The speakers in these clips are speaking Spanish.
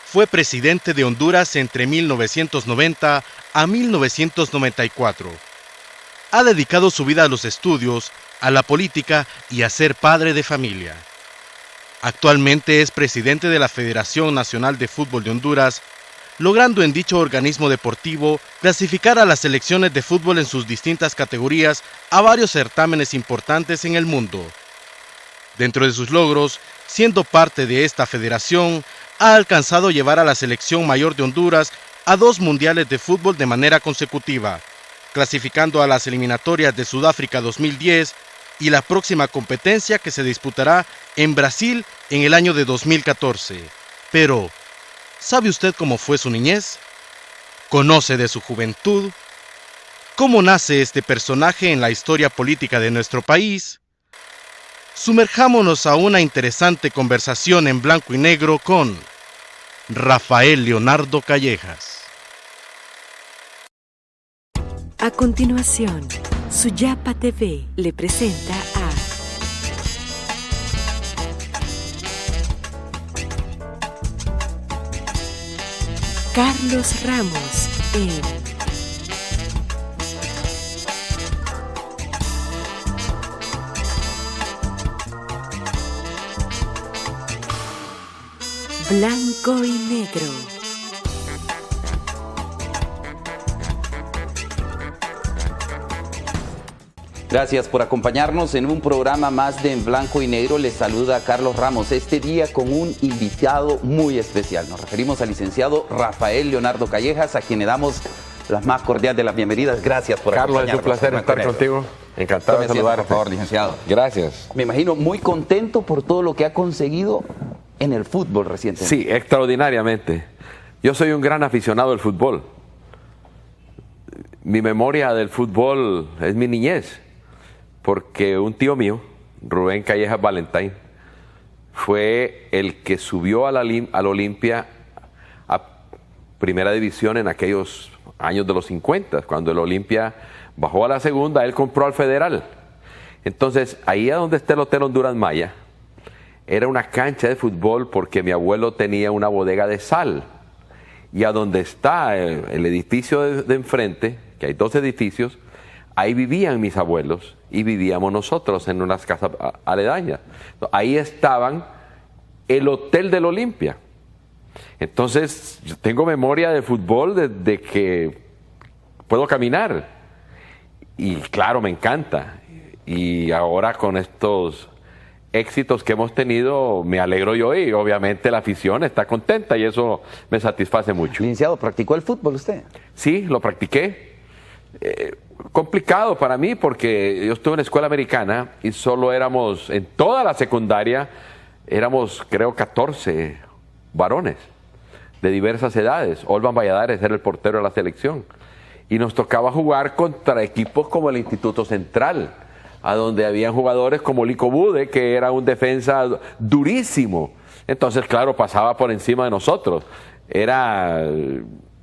fue presidente de Honduras entre 1990 a 1994. Ha dedicado su vida a los estudios, a la política y a ser padre de familia. Actualmente es presidente de la Federación Nacional de Fútbol de Honduras, logrando en dicho organismo deportivo clasificar a las selecciones de fútbol en sus distintas categorías a varios certámenes importantes en el mundo. Dentro de sus logros, siendo parte de esta federación, ha alcanzado llevar a la selección mayor de Honduras a 2 mundiales de fútbol de manera consecutiva, clasificando a las eliminatorias de Sudáfrica 2010 y la próxima competencia que se disputará en Brasil en el año de 2014. Pero, ¿sabe usted cómo fue su niñez? ¿Conoce de su juventud? ¿Cómo nace este personaje en la historia política de nuestro país? Sumerjámonos a una interesante conversación en blanco y negro con Rafael Leonardo Callejas. A continuación, Suyapa TV le presenta a Carlos Ramos en Blanco y Negro. Gracias por acompañarnos en un programa más de En Blanco y Negro. Les saluda Carlos Ramos, este día con un invitado muy especial. Nos referimos al licenciado Rafael Leonardo Callejas, a quien le damos las más cordiales de las bienvenidas. Gracias por acompañarnos. Carlos, es un placer estar contigo. Encantado de saludarte. Por favor, licenciado. Gracias. Me imagino muy contento por todo lo que ha conseguido en el fútbol recientemente. Sí, extraordinariamente. Yo soy un gran aficionado del fútbol. Mi memoria del fútbol es mi niñez, porque un tío mío, Rubén Callejas Valentín, fue el que subió a la Olimpia a primera división en aquellos años de los 50, cuando el Olimpia bajó a la segunda, él compró al Federal. Entonces, ahí a donde está el Hotel Honduras Maya, era una cancha de fútbol porque mi abuelo tenía una bodega de sal. Y a donde está el edificio de enfrente, que hay 2 edificios, ahí vivían mis abuelos y vivíamos nosotros en unas casas aledañas. Ahí estaban el Hotel del Olimpia. Entonces, yo tengo memoria de fútbol desde que puedo caminar. Y claro, me encanta. Y ahora con estos éxitos que hemos tenido, me alegro yo y obviamente la afición está contenta y eso me satisface mucho. Licenciado, ¿practicó el fútbol usted? Sí, lo practiqué. Complicado para mí porque yo estuve en la escuela americana y solo éramos, en toda la secundaria, éramos creo 14 varones de diversas edades. Olvan Valladares era el portero de la selección y nos tocaba jugar contra equipos como el Instituto Central, a donde habían jugadores como Lico Bude, que era un defensa durísimo. Entonces, claro, pasaba por encima de nosotros. Era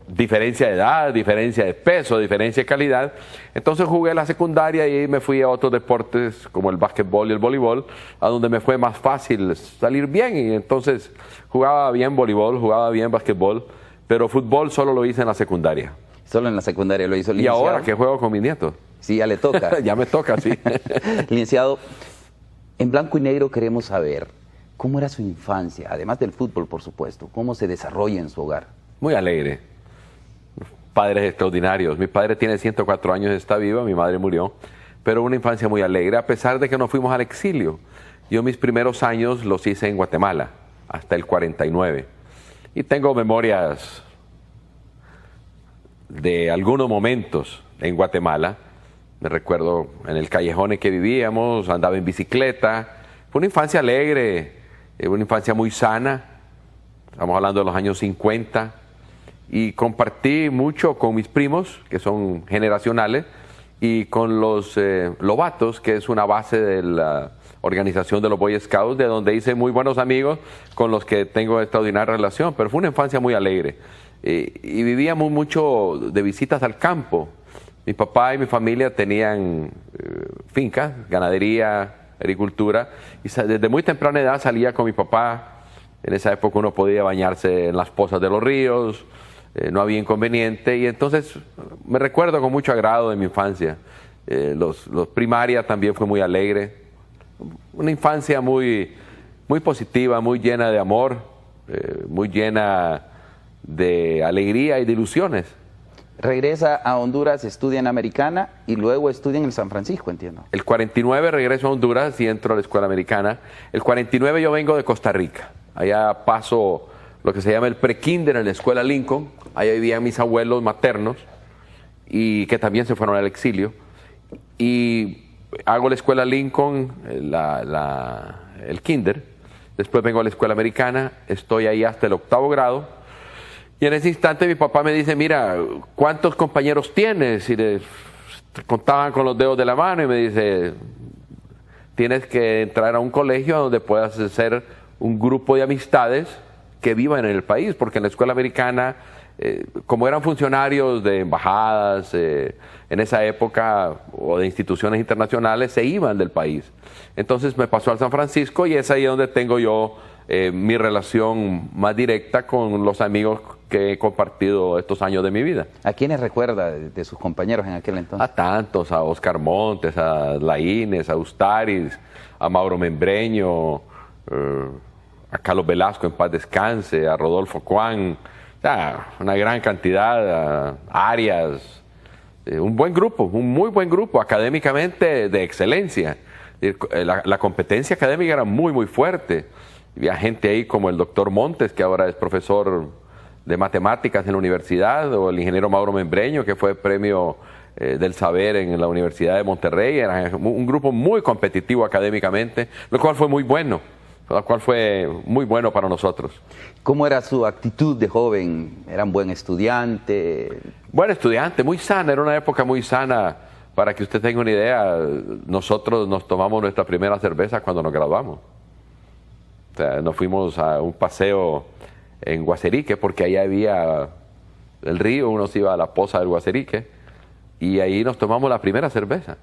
diferencia de edad, diferencia de peso, diferencia de calidad. Entonces jugué la secundaria y me fui a otros deportes como el básquetbol y el voleibol, a donde me fue más fácil salir bien. Y entonces jugaba bien voleibol, jugaba bien básquetbol, pero fútbol solo lo hice en la secundaria. Solo en la secundaria lo hizo, licenciado. Y ahora que juego con mis nietos. Sí, ya le toca. Ya me toca, sí. Licenciado, en Blanco y Negro queremos saber cómo era su infancia, además del fútbol, por supuesto. ¿Cómo se desarrolla en su hogar? Muy alegre. Padres extraordinarios. Mi padre tiene 104 años, está vivo, mi madre murió. Pero una infancia muy alegre, a pesar de que nos fuimos al exilio. Yo mis primeros años los hice en Guatemala, hasta el 49. Y tengo memorias de algunos momentos en Guatemala. Me recuerdo en el callejón en que vivíamos, andaba en bicicleta. Fue una infancia alegre, una infancia muy sana. Estamos hablando de los años 50. Y compartí mucho con mis primos, que son generacionales, y con los Lobatos, que es una base de la organización de los Boy Scouts, de donde hice muy buenos amigos con los que tengo extraordinaria relación. Pero fue una infancia muy alegre. Y vivíamos mucho de visitas al campo. Mi papá y mi familia tenían fincas, ganadería, agricultura, y desde muy temprana edad salía con mi papá En esa época uno podía bañarse en las pozas de los ríos, no había inconveniente, y entonces me recuerdo con mucho agrado de mi infancia. Los primaria también fue muy alegre, una infancia muy positiva, muy llena de amor, muy llena de alegría y de ilusiones. Regresa a Honduras, estudia en Americana y luego estudia en el San Francisco, entiendo. El 49 regreso a Honduras y entro a la escuela americana. El 49 yo vengo de Costa Rica. Allá paso lo que se llama el pre-kinder en la escuela Lincoln. Allá vivían mis abuelos maternos y que también se fueron al exilio. Y hago la escuela Lincoln, el kinder. Después vengo a la escuela americana. Estoy ahí hasta el 8º grado. Y en ese instante mi papá me dice, mira, ¿cuántos compañeros tienes? Y les contaban con los dedos de la mano y me dice, tienes que entrar a un colegio donde puedas hacer un grupo de amistades que vivan en el país, porque en la escuela americana, como eran funcionarios de embajadas en esa época o de instituciones internacionales, se iban del país. Entonces me pasó al San Francisco y es ahí donde tengo yo mi relación más directa con los amigos que he compartido estos años de mi vida. ¿A quiénes recuerda de sus compañeros en aquel entonces? A tantos, a Oscar Montes, a Laínez, a Ustaris, a Mauro Membreño, a Carlos Velasco en paz descanse, a Rodolfo Cuán, una gran cantidad, a Arias, un buen grupo, un muy buen grupo, académicamente de excelencia. La competencia académica era muy fuerte. Había gente ahí como el doctor Montes, que ahora es profesor de matemáticas en la universidad, o el ingeniero Mauro Membreño, que fue premio del saber en la Universidad de Monterrey. Era un grupo muy competitivo académicamente, lo cual fue muy bueno, para nosotros. ¿Cómo era su actitud de joven? ¿Era un buen estudiante? Buen estudiante, muy sana, era una época muy sana. Para que usted tenga una idea, nosotros nos tomamos nuestra primera cerveza cuando nos graduamos. O sea, nos fuimos a un paseo en Guaserique, porque allá había el río, uno se iba a la poza del Guaserique, y ahí nos tomamos la primera cerveza.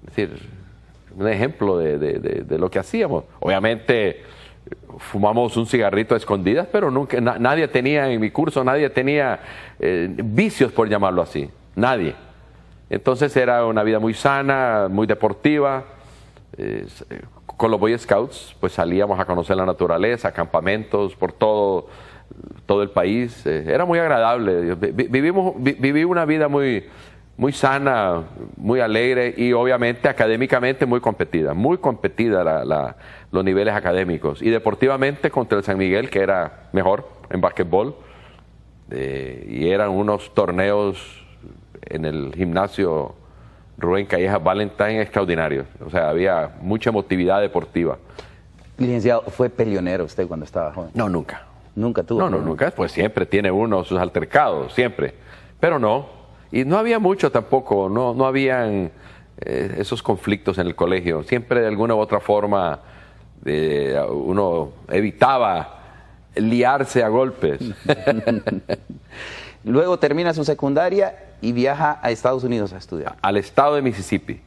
Es decir, un ejemplo de lo que hacíamos. Obviamente fumamos un cigarrito a escondidas, pero nunca, nadie tenía, en mi curso, nadie tenía vicios, por llamarlo así, nadie. Entonces era una vida muy sana, muy deportiva. Con los Boy Scouts pues salíamos a conocer la naturaleza, campamentos por todo el país. Era muy agradable. Viví una vida muy sana, muy alegre y obviamente académicamente muy competida los niveles académicos. Y deportivamente contra el San Miguel, que era mejor en básquetbol, y eran unos torneos en el gimnasio Rubén Callejas Valentine extraordinarios. O sea, había mucha emotividad deportiva. Licenciado, ¿fue peleonero usted cuando estaba joven? No, nunca. ¿Nunca tuvo? No, nunca. Pues siempre tiene uno sus altercados, siempre. Pero no. Y no había mucho tampoco. No habían esos conflictos en el colegio. Siempre de alguna u otra forma uno evitaba liarse a golpes. Luego termina su secundaria y viaja a Estados Unidos a estudiar. Al estado de Mississippi,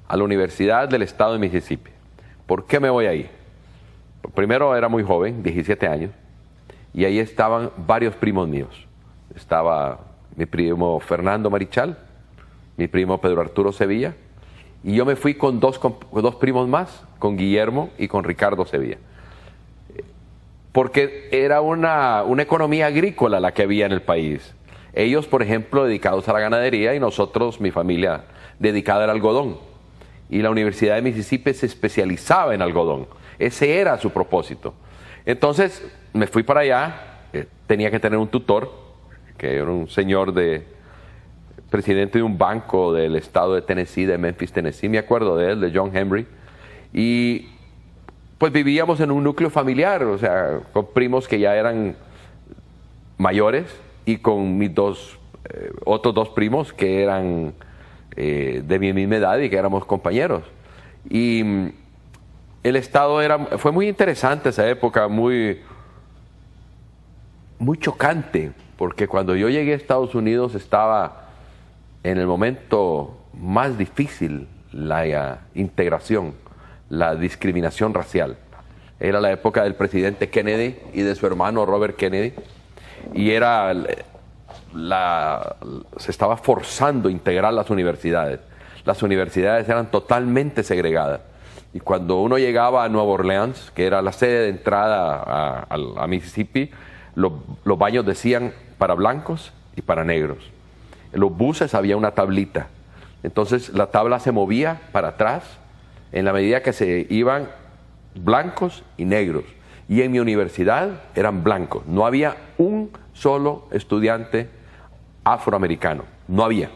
a la Universidad del Estado de Mississippi. ¿Por qué me voy ahí? Primero era muy joven, 17 años, y ahí estaban varios primos míos. Estaba mi primo Fernando Marichal, mi primo Pedro Arturo Sevilla, y yo me fui con dos primos más, con Guillermo y con Ricardo Sevilla. Porque era una economía agrícola la que había en el país. Ellos, por ejemplo, dedicados a la ganadería y nosotros, mi familia, dedicada al algodón. Y la Universidad de Mississippi se especializaba en algodón. Ese era su propósito. Entonces, me fui para allá. Tenía que tener un tutor, que era un señor presidente de un banco del estado de Tennessee, de Memphis, Tennessee. Me acuerdo de él, de John Henry. Y pues vivíamos en un núcleo familiar, o sea, con primos que ya eran mayores y con mis otros dos primos que eran de mi misma edad y que éramos compañeros. Y el estado fue muy interesante esa época, muy chocante, porque cuando yo llegué a Estados Unidos estaba en el momento más difícil la integración, la discriminación racial. Era la época del presidente Kennedy y de su hermano Robert Kennedy. Y se estaba forzando a integrar las universidades. Las universidades eran totalmente segregadas. Y cuando uno llegaba a Nueva Orleans, que era la sede de entrada a Mississippi, los baños decían para blancos y para negros. En los buses había una tablita. Entonces la tabla se movía para atrás en la medida que se iban blancos y negros. Y en mi universidad eran blancos. No había un solo estudiante afroamericano. No había.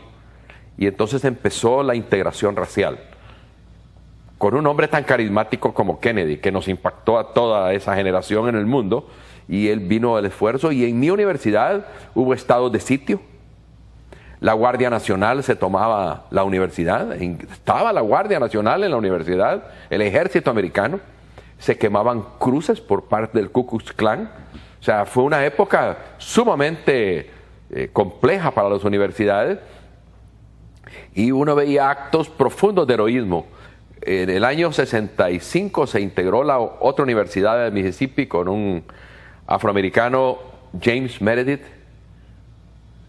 Y entonces empezó la integración racial. Con un hombre tan carismático como Kennedy, que nos impactó a toda esa generación en el mundo, y él vino al esfuerzo. Y en mi universidad hubo estados de sitio. La Guardia Nacional se tomaba la universidad, estaba la Guardia Nacional en la universidad, el ejército americano, se quemaban cruces por parte del Ku Klux Klan. O sea, fue una época sumamente compleja para las universidades, y uno veía actos profundos de heroísmo. En el año 65 se integró la otra universidad de Mississippi con un afroamericano, James Meredith,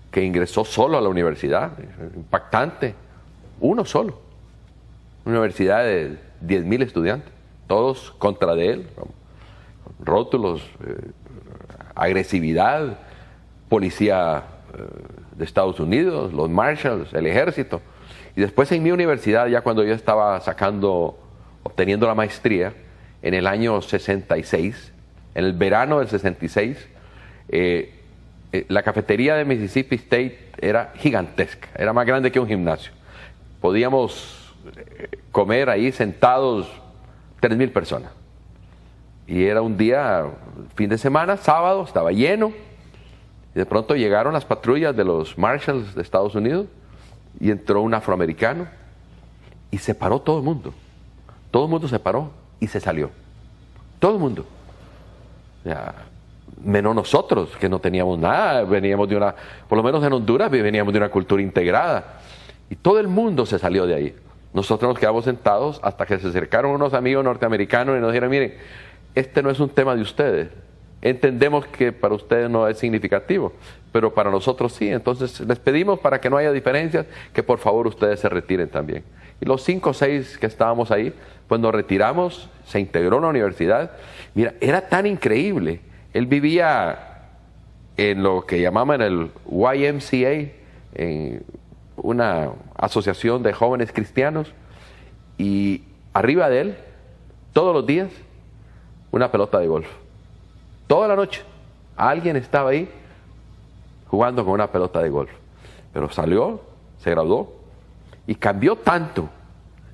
que ingresó solo a la universidad. Impactante, uno solo. Una universidad de 10,000 estudiantes, todos contra de él, rótulos, agresividad, policía de Estados Unidos, los Marshalls, el ejército. Y después en mi universidad, ya cuando yo estaba obteniendo la maestría, en el año 66, en el verano del 66, la cafetería de Mississippi State era gigantesca, era más grande que un gimnasio. Podíamos comer ahí sentados 3,000 personas. Y era un día, fin de semana, sábado, estaba lleno. Y de pronto llegaron las patrullas de los Marshalls de Estados Unidos y entró un afroamericano y se paró todo el mundo. Todo el mundo se paró y se salió. Todo el mundo. Ya, menos nosotros, que no teníamos nada, veníamos de por lo menos en Honduras veníamos de una cultura integrada. Y todo el mundo se salió de ahí. Nosotros nos quedamos sentados hasta que se acercaron unos amigos norteamericanos y nos dijeron: miren, este no es un tema de ustedes. Entendemos que para ustedes no es significativo, pero para nosotros sí. Entonces les pedimos, para que no haya diferencias, que por favor ustedes se retiren también. Y los 5 o 6 que estábamos ahí, pues nos retiramos, se integró la universidad. Mira, era tan increíble. Él vivía en lo que llamaban el YMCA, en una asociación de jóvenes cristianos, y arriba de él, todos los días, una pelota de golf. Toda la noche, alguien estaba ahí jugando con una pelota de golf. Pero salió, se graduó, y cambió tanto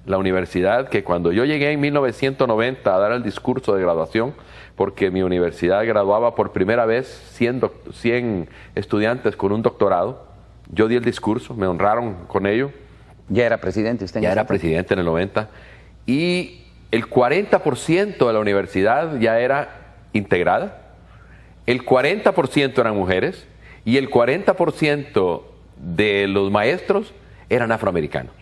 la universidad que cuando yo llegué en 1990 a dar el discurso de graduación, porque mi universidad graduaba por primera vez 100 estudiantes con un doctorado, yo di el discurso, me honraron con ello. ¿Ya era presidente usted? Ya era presidente en el 90. Y el 40% de la universidad ya era integrada, el 40% eran mujeres y el 40% de los maestros eran afroamericanos.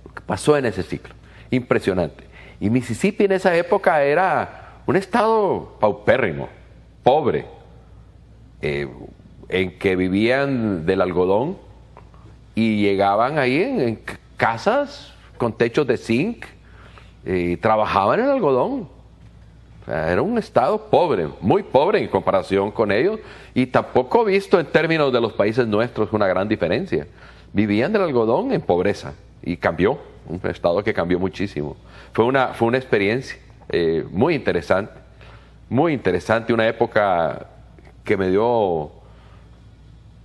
Lo que pasó en ese ciclo, impresionante. Y Mississippi en esa época era un estado paupérrimo, pobre, en que vivían del algodón y llegaban ahí en casas con techos de zinc y trabajaban en el algodón. O sea, era un estado pobre, muy pobre en comparación con ellos, y tampoco visto en términos de los países nuestros una gran diferencia. Vivían del algodón en pobreza y cambió, un estado que cambió muchísimo. Fue una experiencia muy interesante, una época que me dio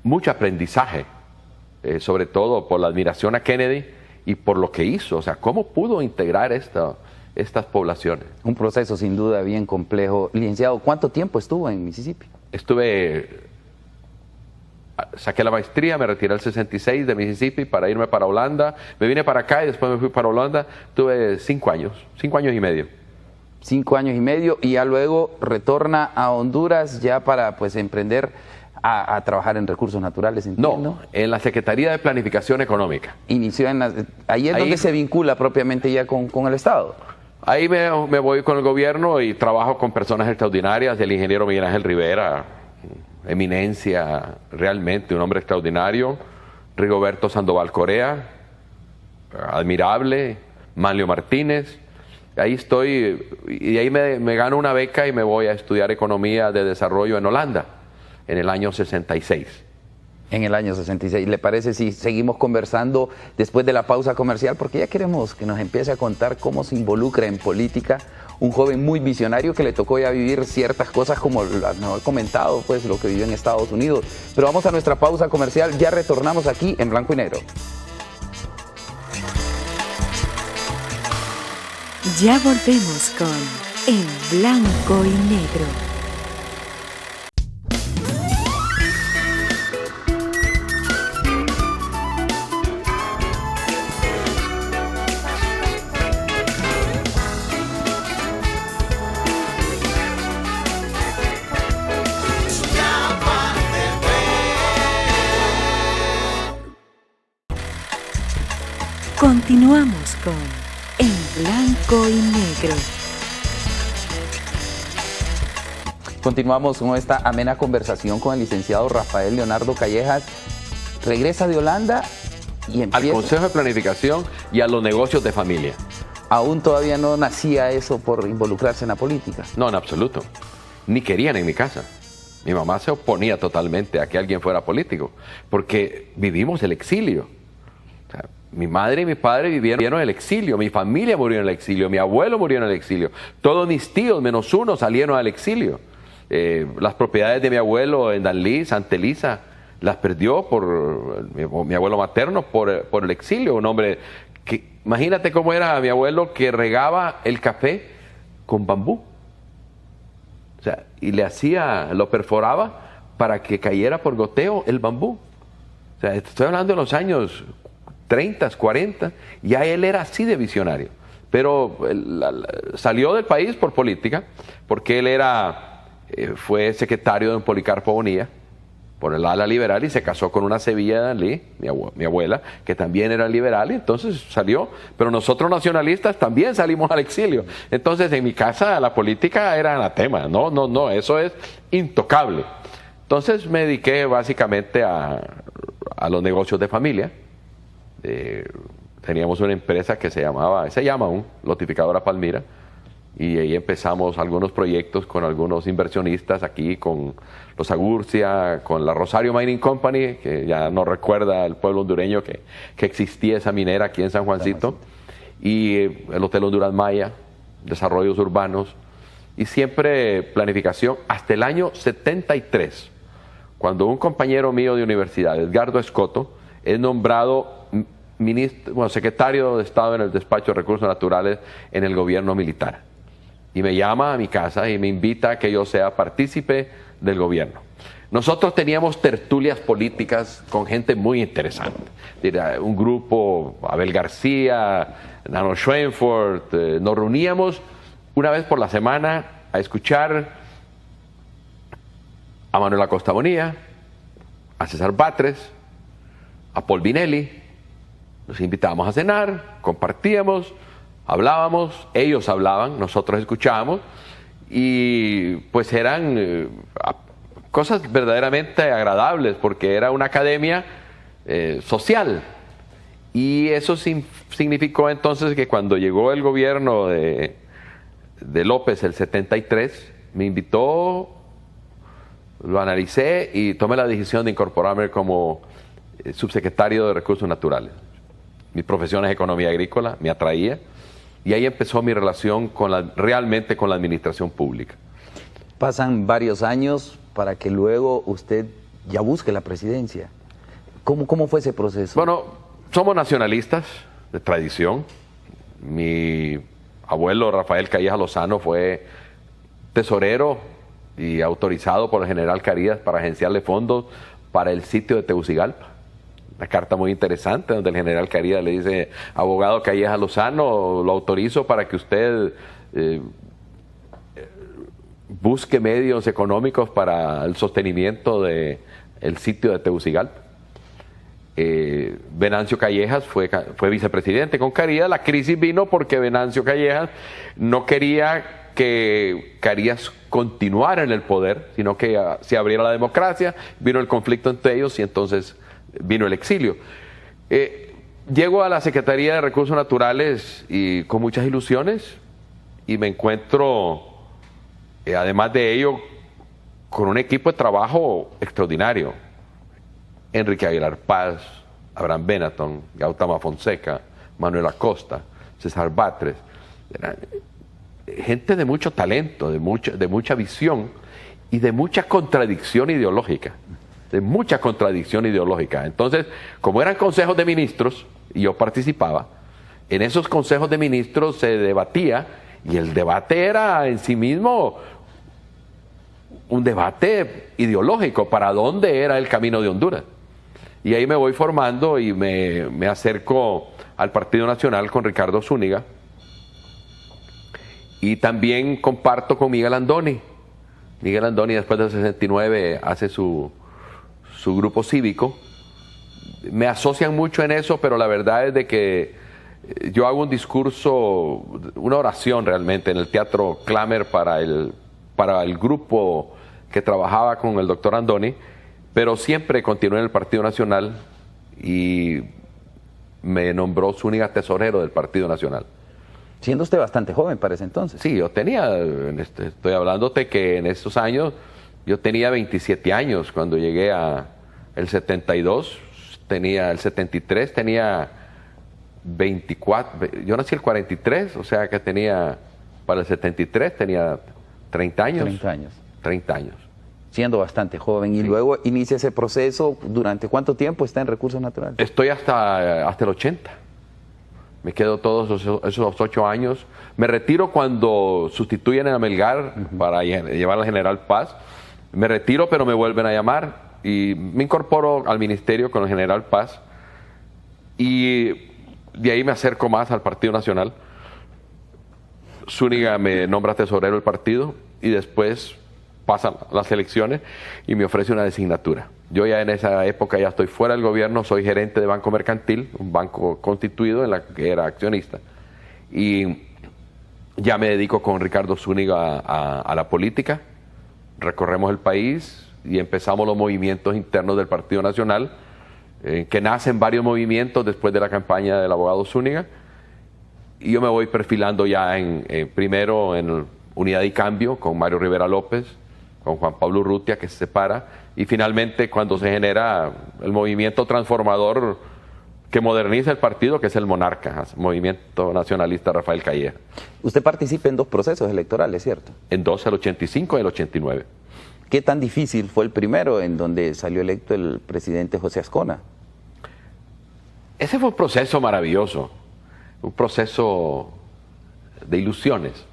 mucho aprendizaje, sobre todo por la admiración a Kennedy y por lo que hizo, o sea, cómo pudo integrar estas poblaciones. Un proceso sin duda bien complejo. Licenciado, ¿cuánto tiempo estuvo en Mississippi? Saqué la maestría, me retiré el 66 de Mississippi para irme para Holanda. Me vine para acá y después me fui para Holanda. Tuve 5 años y medio. 5 años y medio, y ya luego retorna a Honduras ya para pues emprender a trabajar en recursos naturales, entiendo. No, en la Secretaría de Planificación Económica. Inició ahí es donde se vincula propiamente ya con el Estado. Ahí me voy con el gobierno y trabajo con personas extraordinarias, el ingeniero Miguel Ángel Rivera, eminencia, realmente un hombre extraordinario, Rigoberto Sandoval Correa, admirable, Manlio Martínez. Ahí estoy y de ahí me gano una beca y me voy a estudiar economía de desarrollo en Holanda en el año 66. En el año 66. ¿Le parece si seguimos conversando después de la pausa comercial? Porque ya queremos que nos empiece a contar cómo se involucra en política un joven muy visionario que le tocó ya vivir ciertas cosas como nos he comentado, pues lo que vivió en Estados Unidos. Pero vamos a nuestra pausa comercial, ya retornamos aquí en Blanco y Negro. Ya volvemos con En Blanco y Negro. Continuamos con En Blanco y Negro. Continuamos con esta amena conversación con el licenciado Rafael Leonardo Callejas. Regresa de Holanda y empieza... Al Consejo de Planificación y a los negocios de familia. ¿Aún todavía no nacía eso por involucrarse en la política? No, en absoluto. Ni querían en mi casa. Mi mamá se oponía totalmente a que alguien fuera político, porque vivimos el exilio. O sea, mi madre y mi padre vivieron el exilio, mi familia murió en el exilio, mi abuelo murió en el exilio, todos mis tíos menos uno salieron al exilio. Las propiedades de mi abuelo en Danlí, Santa Elisa, las perdió por mi abuelo materno por el exilio. Un hombre que, imagínate cómo era mi abuelo, que regaba el café con bambú. O sea, y lo perforaba para que cayera por goteo el bambú. O sea, estoy hablando de los años 30, 40, ya él era así de visionario. Pero salió del país por política, porque él fue secretario de un Policarpo Bonilla, por el ala liberal, y se casó con una Sevilla de Danlí, mi abuela, que también era liberal, y entonces salió. Pero nosotros nacionalistas también salimos al exilio. Entonces en mi casa la política era anatema. No, eso es intocable. Entonces me dediqué básicamente a los negocios de familia. Teníamos una empresa que se llama aún Lotificadora Palmira, y ahí empezamos algunos proyectos con algunos inversionistas aquí, con los Agurcia, con la Rosario Mining Company, que ya no recuerda el pueblo hondureño que existía esa minera aquí en San Juancito, y el Hotel Honduras Maya, desarrollos urbanos, y siempre planificación hasta el año 73, cuando un compañero mío de universidad, Edgardo Escoto, es nombrado secretario de Estado en el Despacho de Recursos Naturales en el gobierno militar. Y me llama a mi casa y me invita a que yo sea partícipe del gobierno. Nosotros teníamos tertulias políticas con gente muy interesante. Un grupo, Abel García, Nano Schoenfurt, nos reuníamos una vez por la semana a escuchar a Manuel Acosta Bonilla, a César Batres, a Paul Vinelli. Nos invitábamos a cenar, compartíamos, hablábamos, ellos hablaban, nosotros escuchábamos, y pues eran cosas verdaderamente agradables, porque era una academia social. Y eso significó entonces que cuando llegó el gobierno de López, el 73, me invitó, lo analicé y tomé la decisión de incorporarme como subsecretario de Recursos Naturales. Mi profesión es economía agrícola, me atraía, y ahí empezó mi relación realmente con la administración pública. Pasan varios años para que luego usted ya busque la presidencia. ¿Cómo fue ese proceso? Bueno, somos nacionalistas de tradición. Mi abuelo Rafael Callejas Lozano fue tesorero y autorizado por el general Carías para agenciarle fondos para el sitio de Tegucigalpa. Una carta muy interesante donde el general Carías le dice: abogado Callejas Lozano, lo autorizo para que usted busque medios económicos para el sostenimiento del sitio de Tegucigalpa. Venancio Callejas fue vicepresidente con Carías. La crisis vino porque Venancio Callejas no quería que Carías continuara en el poder, sino que se abriera la democracia, vino el conflicto entre ellos y entonces vino el exilio. Llego a la Secretaría de Recursos Naturales y con muchas ilusiones y me encuentro, además de ello, con un equipo de trabajo extraordinario. Enrique Aguilar Paz, Abraham Benetton, Gautama Fonseca, Manuel Acosta, César Batres. Gente de mucho talento, de mucha visión y de mucha contradicción ideológica. Entonces, como eran consejos de ministros, y yo participaba, en esos consejos de ministros se debatía, y el debate era en sí mismo un debate ideológico, para dónde era el camino de Honduras. Y ahí me voy formando y me acerco al Partido Nacional con Ricardo Zúñiga, y también comparto con Miguel Andoni. Miguel Andoni, después del 69, hace su grupo cívico. Me asocian mucho en eso, pero la verdad es de que yo hago un discurso, una oración realmente en el Teatro Clamer para el grupo que trabajaba con el doctor Andoni, pero siempre continué en el Partido Nacional y me nombró Zúñiga tesorero del Partido Nacional. Siendo usted bastante joven para ese entonces. Sí, yo tenía, estoy hablándote que en estos años, yo tenía 27 años cuando llegué a el 72, tenía el 73, tenía 24, yo nací el 43, o sea que tenía, para el 73 tenía 30 años. 30 años. 30 años. Siendo bastante joven. Y luego inicia ese proceso. ¿Durante cuánto tiempo está en Recursos Naturales? Estoy hasta el 80. Me quedo todos esos 8 años. Me retiro cuando sustituyen a Melgar para llevar al General Paz. Me retiro, pero me vuelven a llamar y me incorporo al ministerio con el General Paz. Y de ahí me acerco más al Partido Nacional. Zúñiga me nombra tesorero del partido y después pasan las elecciones y me ofrece una designatura. Yo ya en esa época ya estoy fuera del gobierno, soy gerente de Banco Mercantil, un banco constituido en la que era accionista. Y ya me dedico con Ricardo Zúñiga a la política, recorremos el país y empezamos los movimientos internos del Partido Nacional, que nacen varios movimientos después de la campaña del abogado Zúñiga. Y yo me voy perfilando ya primero en Unidad y Cambio con Mario Rivera López, con Juan Pablo Urrutia, que se separa, y finalmente cuando se genera el movimiento transformador que moderniza el partido, que es el Monarca, Movimiento Nacionalista Rafael Callejas. Usted participa en 2 procesos electorales, ¿cierto? En 2, el 85 y el 89. ¿Qué tan difícil fue el primero, en donde salió electo el presidente José Ascona? Ese fue un proceso maravilloso, un proceso de ilusiones,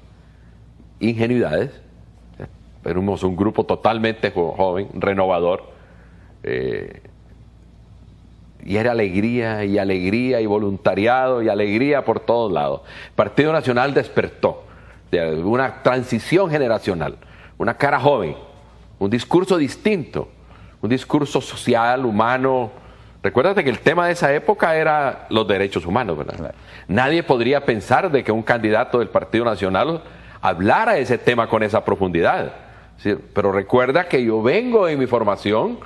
ingenuidades. Éramos un grupo totalmente joven, renovador, y era alegría y voluntariado y alegría por todos lados. El Partido Nacional despertó de una transición generacional, una cara joven, un discurso distinto, un discurso social, humano. Recuérdate que el tema de esa época era los derechos humanos, ¿verdad? Claro. Nadie podría pensar de que un candidato del Partido Nacional hablara de ese tema con esa profundidad. ¿Sí? Pero recuerda que yo vengo en mi formación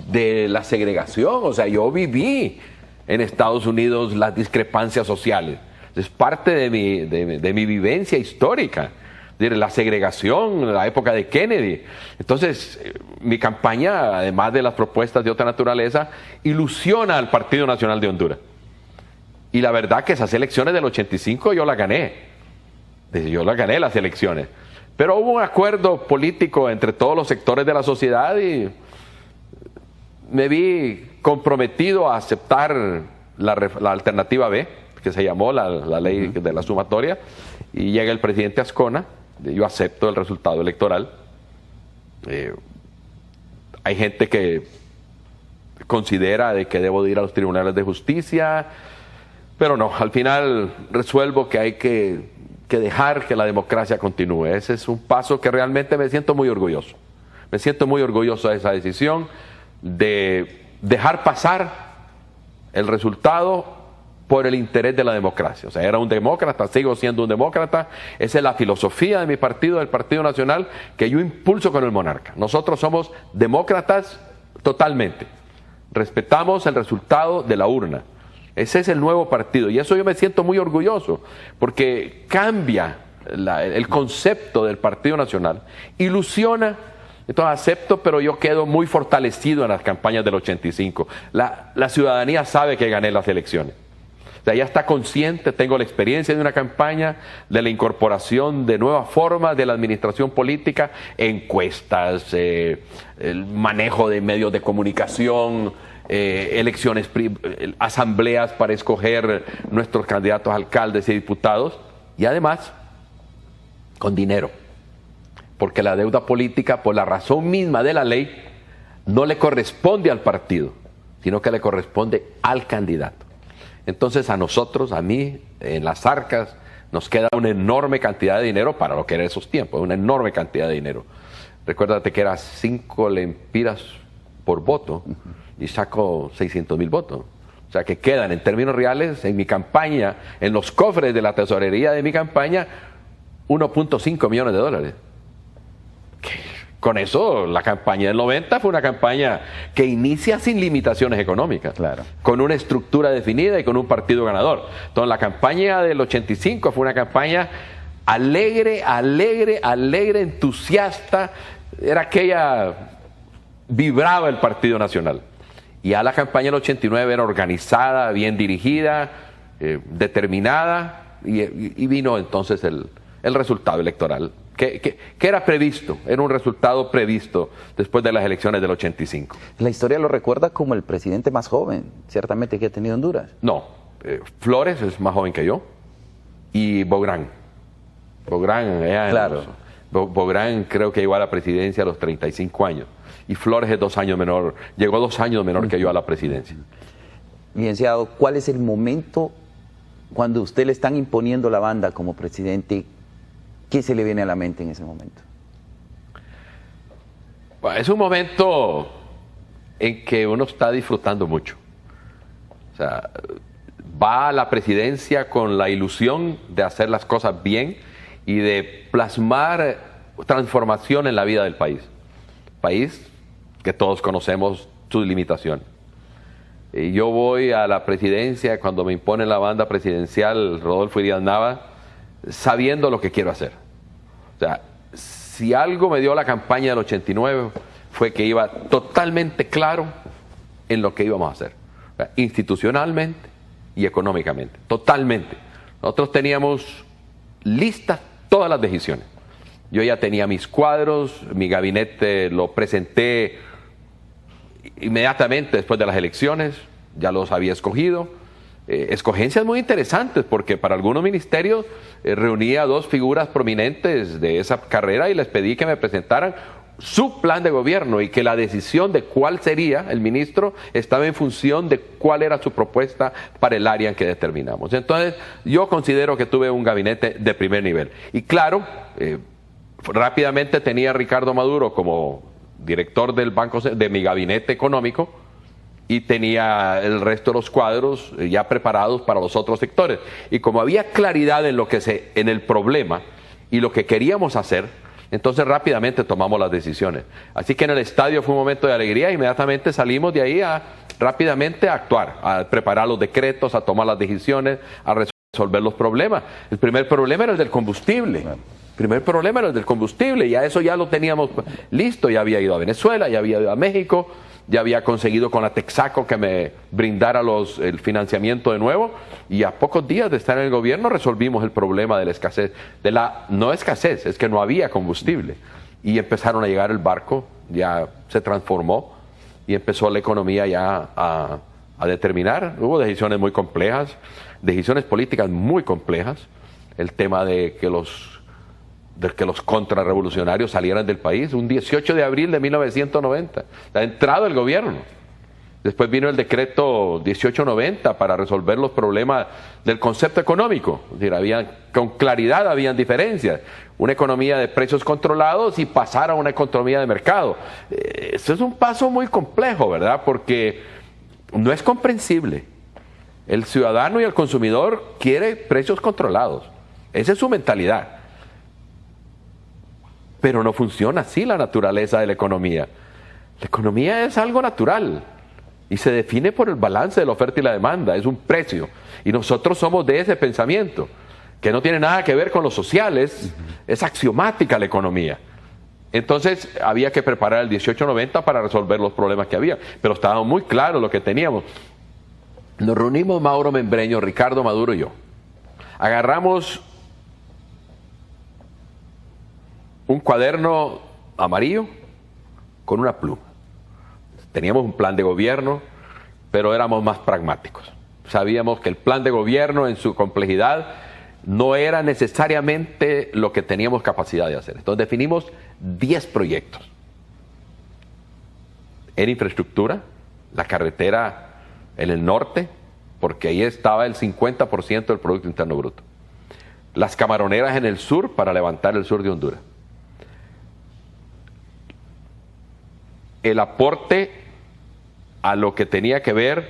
de la segregación, o sea, yo viví en Estados Unidos las discrepancias sociales. Es parte de mi vivencia histórica, de la segregación, la época de Kennedy. Entonces, mi campaña, además de las propuestas de otra naturaleza, ilusiona al Partido Nacional de Honduras. Y la verdad que esas elecciones del 85 yo las gané. Yo las gané las elecciones. Pero hubo un acuerdo político entre todos los sectores de la sociedad y me vi comprometido a aceptar la alternativa B, que se llamó la ley de la sumatoria, y llega el presidente Ascona, yo acepto el resultado electoral. Hay gente que considera de que debo de ir a los tribunales de justicia, pero no, al final resuelvo que hay que dejar que la democracia continúe. Ese es un paso que realmente me siento muy orgulloso. Me siento muy orgulloso de esa decisión, de dejar pasar el resultado por el interés de la democracia. O sea, era un demócrata, sigo siendo un demócrata. Esa es la filosofía de mi partido, del Partido Nacional, que yo impulso con el monarca. Nosotros somos demócratas totalmente. Respetamos el resultado de la urna. Ese es el nuevo partido. Y eso yo me siento muy orgulloso, porque cambia el concepto del Partido Nacional, ilusiona. Entonces acepto, pero yo quedo muy fortalecido en las campañas del 85. La ciudadanía sabe que gané las elecciones. O sea, ya está consciente, tengo la experiencia de una campaña, de la incorporación de nuevas formas de la administración política, encuestas, el manejo de medios de comunicación, elecciones, asambleas para escoger nuestros candidatos a alcaldes y diputados, y además con dinero, porque la deuda política, por la razón misma de la ley, no le corresponde al partido, sino que le corresponde al candidato. Entonces a nosotros, a mí, en las arcas, nos queda una enorme cantidad de dinero para lo que era esos tiempos, una enorme cantidad de dinero. Recuérdate que era 5 lempiras por voto y saco 600,000 votos. O sea que quedan en términos reales en mi campaña, en los cofres de la tesorería de mi campaña, 1.5 millones de dólares. Con eso, la campaña del 90 fue una campaña que inicia sin limitaciones económicas, claro, con una estructura definida y con un partido ganador. Entonces, la campaña del 85 fue una campaña alegre, entusiasta. Era aquella, vibraba el Partido Nacional. Y a la campaña del 89 era organizada, bien dirigida, determinada, y vino entonces el resultado electoral. Que era previsto, era un resultado previsto después de las elecciones del 85. La historia lo recuerda como el presidente más joven, ciertamente, que ha tenido Honduras. No, Flores es más joven que yo, y Bográn. Claro. Bográn creo que llegó a la presidencia a los 35 años, y Flores es 2 años menor, llegó 2 años menor que yo a la presidencia. Licenciado, ¿cuál es el momento cuando usted le están imponiendo la banda como presidente? ¿Qué se le viene a la mente en ese momento? Bueno, es un momento en que uno está disfrutando mucho. O sea, va a la presidencia con la ilusión de hacer las cosas bien y de plasmar transformación en la vida del país. País que todos conocemos sus limitaciones. Y yo voy a la presidencia cuando me impone la banda presidencial Rodolfo Díaz Nava, sabiendo lo que quiero hacer. O sea, si algo me dio la campaña del 89 fue que iba totalmente claro en lo que íbamos a hacer, o sea, institucionalmente y económicamente, totalmente. Nosotros teníamos listas todas las decisiones. Yo ya tenía mis cuadros, mi gabinete lo presenté inmediatamente después de las elecciones, ya los había escogido. Escogencias muy interesantes, porque para algunos ministerios reunía 2 figuras prominentes de esa carrera y les pedí que me presentaran su plan de gobierno y que la decisión de cuál sería el ministro estaba en función de cuál era su propuesta para el área en que determinamos. Entonces, yo considero que tuve un gabinete de primer nivel. Y claro, rápidamente tenía a Ricardo Maduro como director del banco, de mi gabinete económico, y tenía el resto de los cuadros ya preparados para los otros sectores. Y como había claridad en el problema y lo que queríamos hacer, entonces rápidamente tomamos las decisiones. Así que en el estadio fue un momento de alegría, inmediatamente salimos de ahí rápidamente a actuar, a preparar los decretos, a tomar las decisiones, a resolver los problemas. El primer problema era el del combustible. Y a eso ya lo teníamos listo. Ya había ido a Venezuela, ya había ido a México, ya había conseguido con la Texaco que me brindara el financiamiento de nuevo, y a pocos días de estar en el gobierno resolvimos el problema de la escasez, no escasez, es que no había combustible, y empezaron a llegar el barco, ya se transformó y empezó la economía ya a determinar. Hubo decisiones muy complejas, decisiones políticas muy complejas, el tema de que los contrarrevolucionarios salieran del país, un 18 de abril de 1990, ha entrado el gobierno. Después vino el decreto 1890 para resolver los problemas del concepto económico. Es decir, con claridad habían diferencias. Una economía de precios controlados y pasar a una economía de mercado. Eso es un paso muy complejo, ¿verdad? Porque no es comprensible El ciudadano y el consumidor quiere precios controlados. Esa es su mentalidad. Pero no funciona así la naturaleza de la economía. La economía es algo natural y se define por el balance de la oferta y la demanda, es un precio. Y nosotros somos de ese pensamiento, que no tiene nada que ver con los sociales, es axiomática la economía. Entonces había que preparar el 1890 para resolver los problemas que había, pero estaba muy claro lo que teníamos. Nos reunimos Mauro Membreño, Ricardo Maduro y yo. Agarramos un cuaderno amarillo con una pluma. Teníamos un plan de gobierno, pero éramos más pragmáticos. Sabíamos que el plan de gobierno en su complejidad no era necesariamente lo que teníamos capacidad de hacer. Entonces definimos 10 proyectos. En infraestructura, la carretera en el norte, porque ahí estaba el 50% del Producto Interno Bruto. Las camaroneras en el sur para levantar el sur de Honduras. El aporte a lo que tenía que ver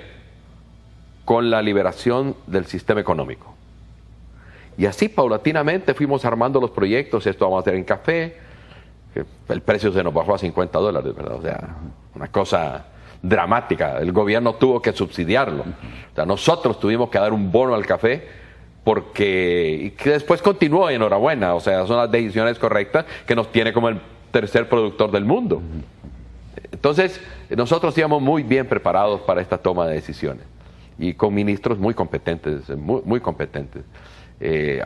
con la liberación del sistema económico. Y así paulatinamente fuimos armando los proyectos. Esto vamos a hacer en café. El precio se nos bajó a $50, ¿verdad? O sea, una cosa dramática. El gobierno tuvo que subsidiarlo. O sea, nosotros tuvimos que dar un bono al café y que después continuó, enhorabuena. O sea, son las decisiones correctas que nos tiene como el tercer productor del mundo. Entonces, nosotros íbamos muy bien preparados para esta toma de decisiones y con ministros muy competentes, muy competentes.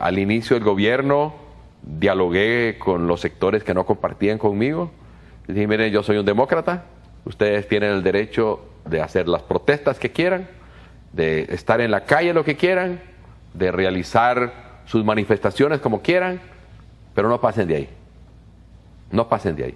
Al inicio del gobierno dialogué con los sectores que no compartían conmigo. Dije, miren, yo soy un demócrata, ustedes tienen el derecho de hacer las protestas que quieran, de estar en la calle lo que quieran, de realizar sus manifestaciones como quieran, pero no pasen de ahí. No pasen de ahí.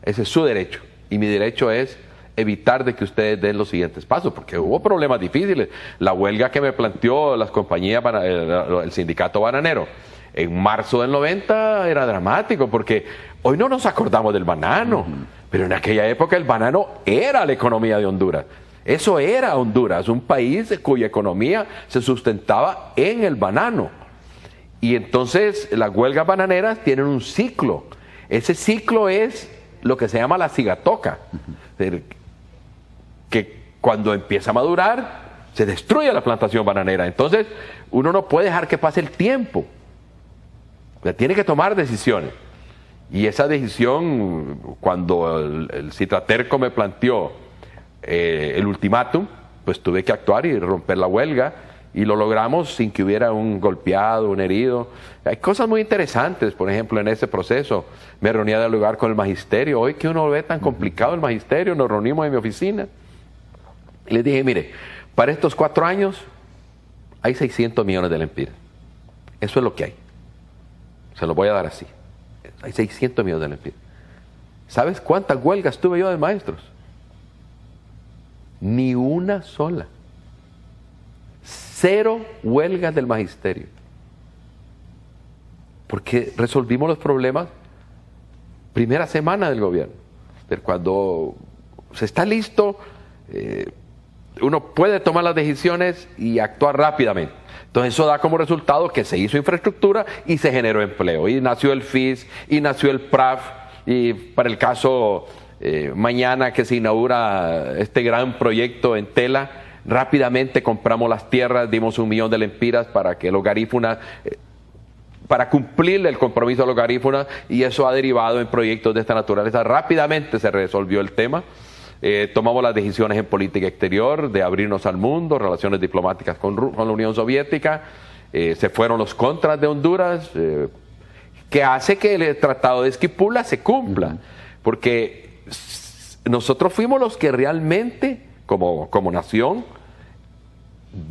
Ese es su derecho. Y mi derecho es evitar de que ustedes den los siguientes pasos, porque hubo problemas difíciles. La huelga que me planteó las compañías, el sindicato bananero, en marzo del 90 era dramático, porque hoy no nos acordamos del banano, pero en aquella época el banano era la economía de Honduras. Eso era Honduras, un país cuya economía se sustentaba en el banano. Y entonces las huelgas bananeras tienen un ciclo. Ese ciclo es lo que se llama la cigatoca, que cuando empieza a madurar se destruye la plantación bananera. Entonces uno no puede dejar que pase el tiempo, o sea, tiene que tomar decisiones. Y esa decisión, cuando el Citraterco me planteó el ultimátum, pues tuve que actuar y romper la huelga. Y lo logramos sin que hubiera un golpeado, un herido. Hay cosas muy interesantes, por ejemplo, en ese proceso. Me reuní a dialogar con el magisterio. Hoy que uno ve tan complicado el magisterio, nos reunimos en mi oficina. Y les dije, mire, para estos 4 años hay 600 millones de lempiras. Eso es lo que hay. Se lo voy a dar así. Hay 600 millones de lempiras. ¿Sabes cuántas huelgas tuve yo de maestros? Ni una sola. 0 huelgas del magisterio. Porque resolvimos los problemas primera semana del gobierno. Pero cuando se está listo, uno puede tomar las decisiones y actuar rápidamente. Entonces eso da como resultado que se hizo infraestructura y se generó empleo. Y nació el FIS, y nació el PRAF, y para el caso mañana que se inaugura este gran proyecto en Tela, rápidamente compramos las tierras, dimos 1 millón de lempiras para que los garífunas, para cumplir el compromiso de los garífunas, y eso ha derivado en proyectos de esta naturaleza. Rápidamente se resolvió el tema. Tomamos las decisiones en política exterior de abrirnos al mundo, relaciones diplomáticas con la Unión Soviética. Se fueron los contras de Honduras, que hace que el Tratado de Esquipula se cumpla, porque nosotros fuimos los que realmente, como nación,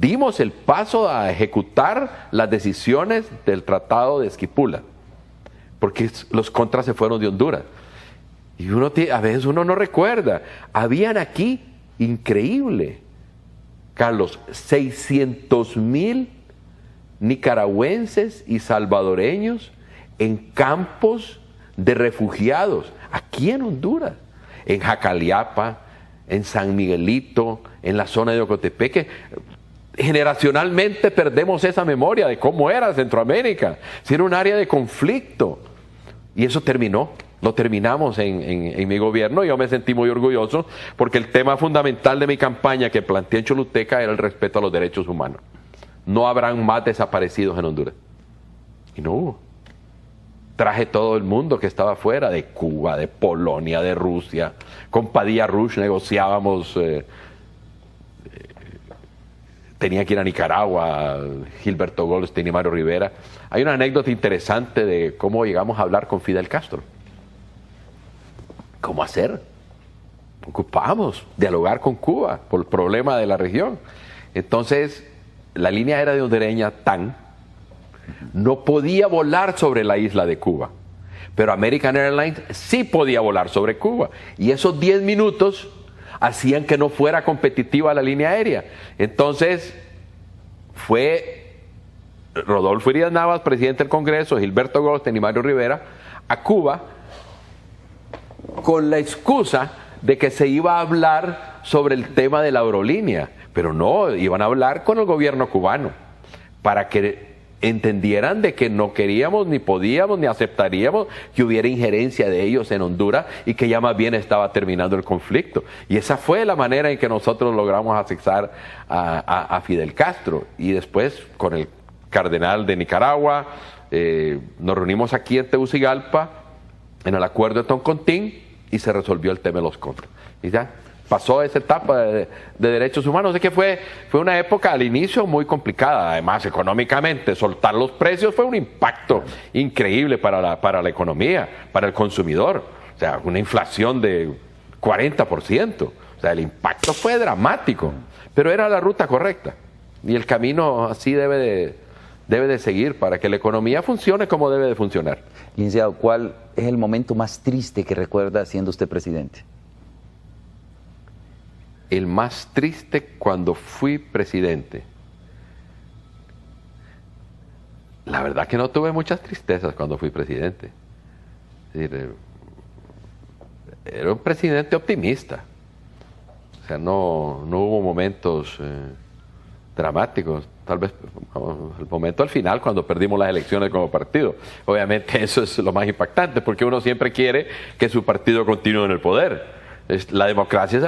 dimos el paso a ejecutar las decisiones del Tratado de Esquipula, porque los contras se fueron de Honduras. Y a veces uno no recuerda. Habían aquí, increíble, Carlos, 600,000 nicaragüenses y salvadoreños en campos de refugiados, aquí en Honduras, en Jacaliapa, en San Miguelito, en la zona de Ocotepeque. generacionalmente perdemos esa memoria de cómo era Centroamérica, si era un área de conflicto. Y eso terminó, lo terminamos en mi gobierno, y yo me sentí muy orgulloso porque el tema fundamental de mi campaña que planteé en Choluteca era el respeto a los derechos humanos. No habrán más desaparecidos en Honduras. Y no hubo. Traje todo el mundo que estaba afuera, de Cuba, de Polonia, de Rusia. Con Padilla Rush negociábamos, tenía que ir a Nicaragua, Gilberto Goldstein y Mario Rivera. Hay una anécdota interesante de cómo llegamos a hablar con Fidel Castro. ¿Cómo hacer? Ocupábamos dialogar con Cuba por el problema de la región. Entonces, la línea aérea de hondureña TAN no podía volar sobre la isla de Cuba, pero American Airlines sí podía volar sobre Cuba, y esos 10 minutos hacían que no fuera competitiva la línea aérea. Entonces fue Rodolfo Urias Navas, presidente del Congreso, Gilberto Goldstein y Mario Rivera a Cuba con la excusa de que se iba a hablar sobre el tema de la aerolínea, pero no, iban a hablar con el gobierno cubano para que entendieran de que no queríamos, ni podíamos, ni aceptaríamos que hubiera injerencia de ellos en Honduras, y que ya más bien estaba terminando el conflicto. Y esa fue la manera en que nosotros logramos asexar a Fidel Castro. Y después, con el cardenal de Nicaragua, nos reunimos aquí en Tegucigalpa, en el acuerdo de Toncontín, y se resolvió el tema de los contras. Y ya pasó esa etapa de derechos humanos. Es que fue una época al inicio muy complicada, además económicamente. Soltar los precios fue un impacto increíble para la economía, para el consumidor. O sea, una inflación de 40%. O sea, el impacto fue dramático, pero era la ruta correcta. Y el camino así debe de seguir para que la economía funcione como debe de funcionar. Licenciado, ¿cuál es el momento más triste que recuerda siendo usted presidente? El más triste cuando fui presidente. La verdad que no tuve muchas tristezas cuando fui presidente. Es decir, era un presidente optimista. O sea, no hubo momentos dramáticos. Tal vez el momento al final, cuando perdimos las elecciones como partido. Obviamente eso es lo más impactante, porque uno siempre quiere que su partido continúe en el poder. La democracia es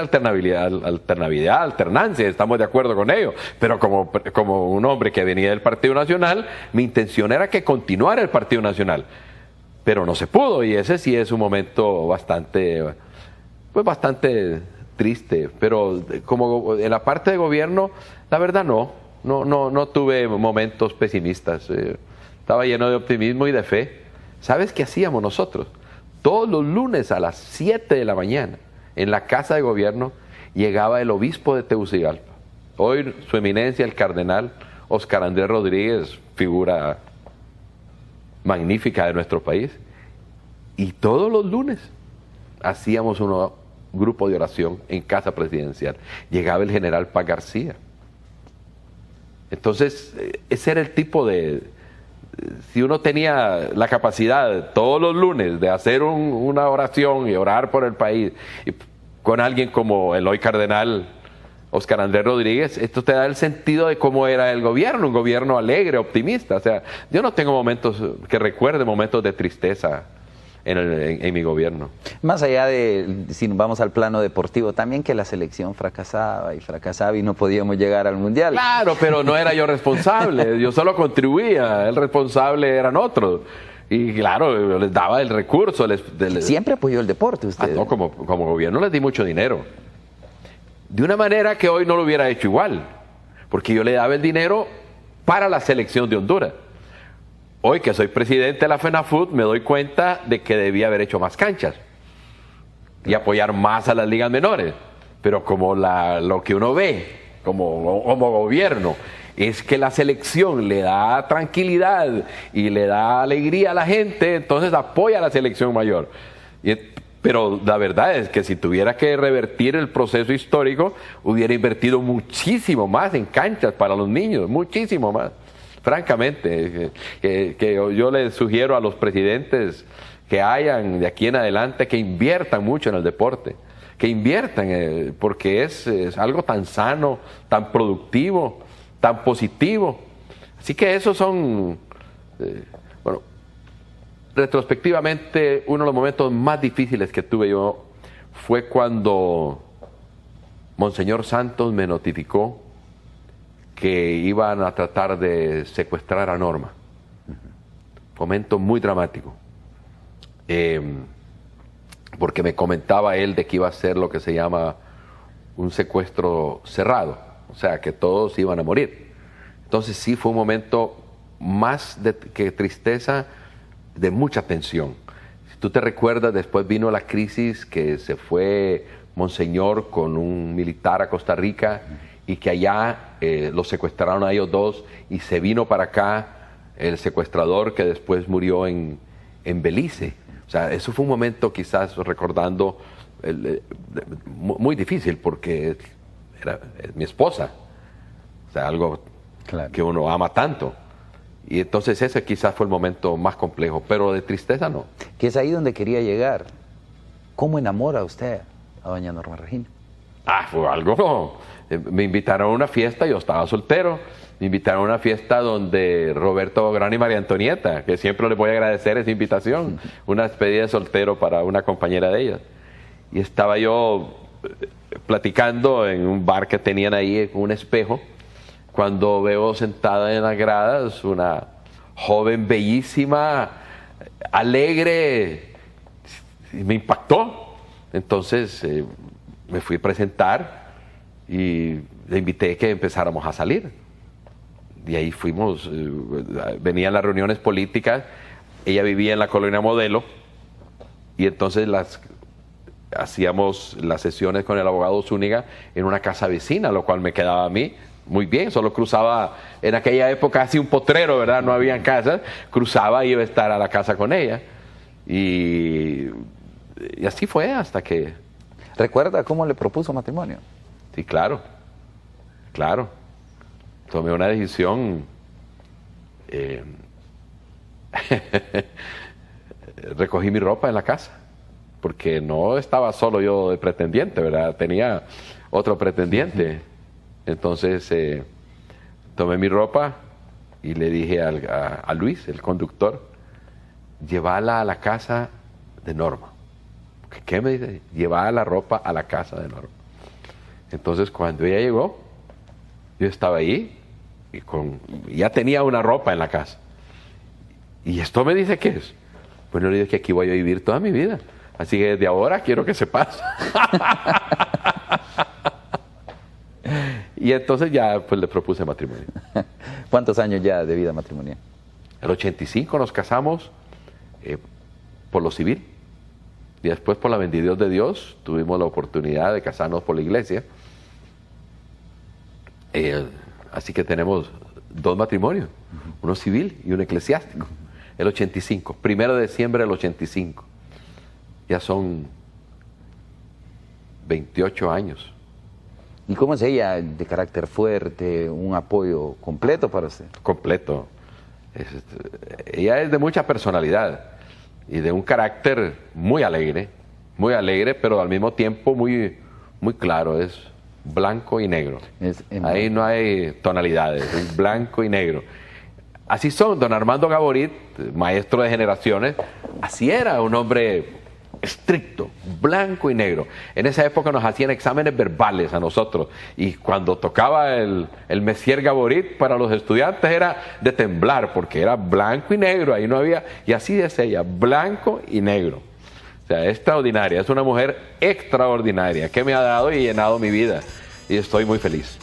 alternancia, estamos de acuerdo con ello. Pero como un hombre que venía del Partido Nacional, mi intención era que continuara el Partido Nacional. Pero no se pudo, y ese sí es un momento bastante triste. Pero como en la parte de gobierno, la verdad no tuve momentos pesimistas. Estaba lleno de optimismo y de fe. ¿Sabes qué hacíamos nosotros? Todos los lunes a las 7 de la mañana, en la Casa de Gobierno, llegaba el obispo de Tegucigalpa. Hoy su eminencia, el cardenal Óscar Andrés Rodríguez, figura magnífica de nuestro país. Y todos los lunes hacíamos un grupo de oración en Casa Presidencial. Llegaba el general Paz García. Entonces, ese era el tipo de... Si uno tenía la capacidad todos los lunes de hacer una oración y orar por el país, y con alguien como el hoy cardenal Óscar Andrés Rodríguez, esto te da el sentido de cómo era el gobierno, un gobierno alegre, optimista. O sea, yo no tengo momentos que recuerde, momentos de tristeza en mi gobierno. Más allá de, si nos vamos al plano deportivo, también que la selección fracasaba y no podíamos llegar al Mundial. Claro, pero no era yo responsable, yo solo contribuía, el responsable eran otros. Y claro, les daba el recurso. Siempre apoyó el deporte usted. No, como gobierno les di mucho dinero. De una manera que hoy no lo hubiera hecho igual, porque yo le daba el dinero para la selección de Honduras. Hoy que soy presidente de la FENAFUT me doy cuenta de que debía haber hecho más canchas y apoyar más a las ligas menores. Pero como lo que uno ve como gobierno es que la selección le da tranquilidad y le da alegría a la gente, entonces apoya a la selección mayor. Pero la verdad es que si tuviera que revertir el proceso histórico, hubiera invertido muchísimo más en canchas para los niños, muchísimo más. Francamente, que yo les sugiero a los presidentes que hayan de aquí en adelante que inviertan mucho en el deporte, que inviertan, porque es algo tan sano, tan productivo, tan positivo. Así que esos son, bueno, retrospectivamente, uno de los momentos más difíciles que tuve yo fue cuando Monseñor Santos me notificó que iban a tratar de secuestrar a Norma. Momento muy dramático. Porque me comentaba él de que iba a ser lo que se llama un secuestro cerrado, o sea, que todos iban a morir. Entonces sí fue un momento más que tristeza, de mucha tensión. Si tú te recuerdas, después vino la crisis que se fue Monseñor con un militar a Costa Rica y que allá los secuestraron a ellos dos y se vino para acá el secuestrador que después murió en Belice. O sea, eso fue un momento, quizás recordando, muy difícil porque es mi esposa. O sea, algo claro, que uno ama tanto. Y entonces ese quizás fue el momento más complejo, pero de tristeza no. Que es ahí donde quería llegar. ¿Cómo enamora usted a doña Norma Regina? Fue algo. Me invitaron a una fiesta, yo estaba soltero. Me invitaron a una fiesta donde Roberto Bográn y María Antonieta, que siempre les voy a agradecer esa invitación, una despedida de soltero para una compañera de ellas. Y estaba yo platicando en un bar que tenían ahí con un espejo, cuando veo sentada en las gradas una joven bellísima, alegre, y me impactó. Entonces me fui a presentar y le invité a que empezáramos a salir. Y ahí fuimos, venían las reuniones políticas, ella vivía en la Colonia Modelo, y entonces hacíamos las sesiones con el abogado Zúñiga en una casa vecina, lo cual me quedaba a mí muy bien. Solo cruzaba, en aquella época así un potrero, ¿verdad? No habían casas, cruzaba y iba a estar a la casa con ella. Y así fue hasta que... ¿Recuerda cómo le propuso matrimonio? Sí, claro, claro. Tomé una decisión, recogí mi ropa en la casa, porque no estaba solo yo de pretendiente, ¿verdad? Tenía otro pretendiente. Entonces tomé mi ropa y le dije a Luis, el conductor, llévala a la casa de Norma. ¿Qué me dice? Llevar la ropa a la casa de Norma. Entonces cuando ella llegó, yo estaba ahí y ya tenía una ropa en la casa. ¿Y esto me dice qué es? Bueno, le dije que aquí voy a vivir toda mi vida. Así que desde ahora quiero que se pase. Y entonces ya pues le propuse matrimonio. ¿Cuántos años ya de vida matrimonial? El 85 nos casamos por lo civil. Y después, por la bendición de Dios, tuvimos la oportunidad de casarnos por la iglesia. Así que tenemos dos matrimonios, uno civil y uno eclesiástico. El 85, 1 de diciembre del 85. Ya son 28 años. ¿Y cómo es ella? ¿De carácter fuerte? ¿Un apoyo completo para usted? Completo. Ella es de mucha personalidad y de un carácter muy alegre, pero al mismo tiempo muy, muy claro. Es blanco y negro. Ahí no hay tonalidades, es blanco y negro. Así son. Don Armando Gaborit, maestro de generaciones, así era, un hombre estricto, blanco y negro. En esa época nos hacían exámenes verbales a nosotros, y cuando tocaba el Messier Gaborit, para los estudiantes era de temblar, porque era blanco y negro, ahí no había, y así es ella, blanco y negro. O sea, extraordinaria, es una mujer extraordinaria que me ha dado y llenado mi vida, y estoy muy feliz.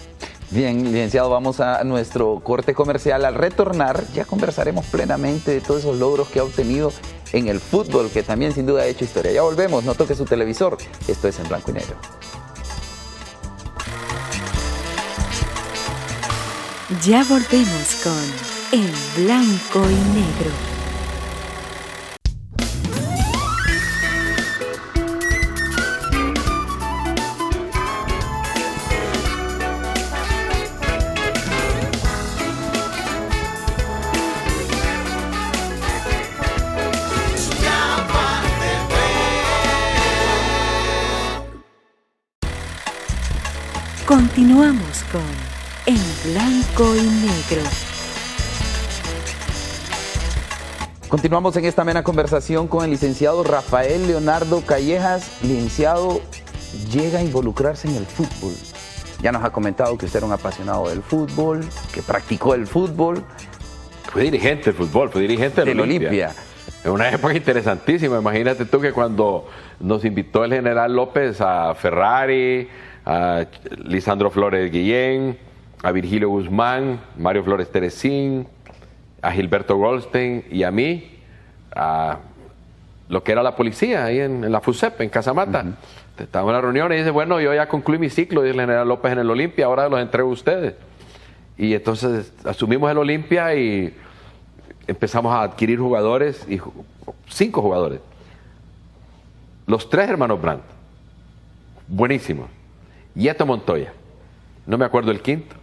Bien, licenciado, vamos a nuestro corte comercial. Al retornar ya conversaremos plenamente de todos esos logros que ha obtenido en el fútbol, que también sin duda ha hecho historia. Ya volvemos, no toque su televisor, esto es En Blanco y Negro. Ya volvemos con En Blanco y Negro. Continuamos con en blanco y negro. Continuamos en esta amena conversación con el licenciado Rafael Leonardo Callejas. Licenciado, llega a involucrarse en el fútbol. Ya nos ha comentado que usted era un apasionado del fútbol, que practicó el fútbol. Fui dirigente del fútbol, fui dirigente del Olimpia. En una época interesantísima. Imagínate tú que cuando nos invitó el general López a Ferrari, a Lisandro Flores Guillén, a Virgilio Guzmán, Mario Flores Teresín, a Gilberto Goldstein y a mí, a lo que era la policía ahí en la FUSEP, en Casamata. Estaba en una reunión y dice, bueno, yo ya concluí mi ciclo, dice el general López en el Olimpia, ahora los entrego a ustedes. Y entonces asumimos el Olimpia y empezamos a adquirir jugadores, 5 jugadores. Los 3 hermanos Brandt, buenísimos. Yeto Montoya, no me acuerdo el quinto,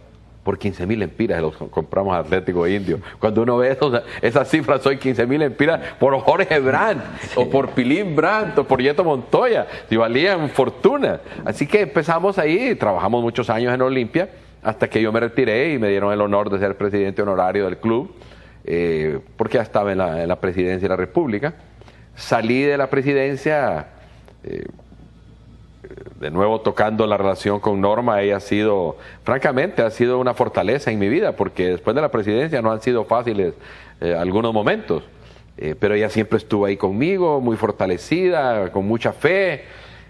por 15,000 lempiras los compramos a Atlético Indio. Cuando uno ve esas cifras, soy 15,000 lempiras por Jorge Brandt, o por Pilín Brandt, o por Yeto Montoya, y valían fortuna. Así que empezamos ahí, trabajamos muchos años en Olimpia, hasta que yo me retiré y me dieron el honor de ser presidente honorario del club, porque ya estaba en la presidencia de la República. Salí de la presidencia, de nuevo tocando la relación con Norma. Ella ha sido, francamente, ha sido una fortaleza en mi vida, porque después de la presidencia no han sido fáciles algunos momentos, pero ella siempre estuvo ahí conmigo, muy fortalecida, con mucha fe.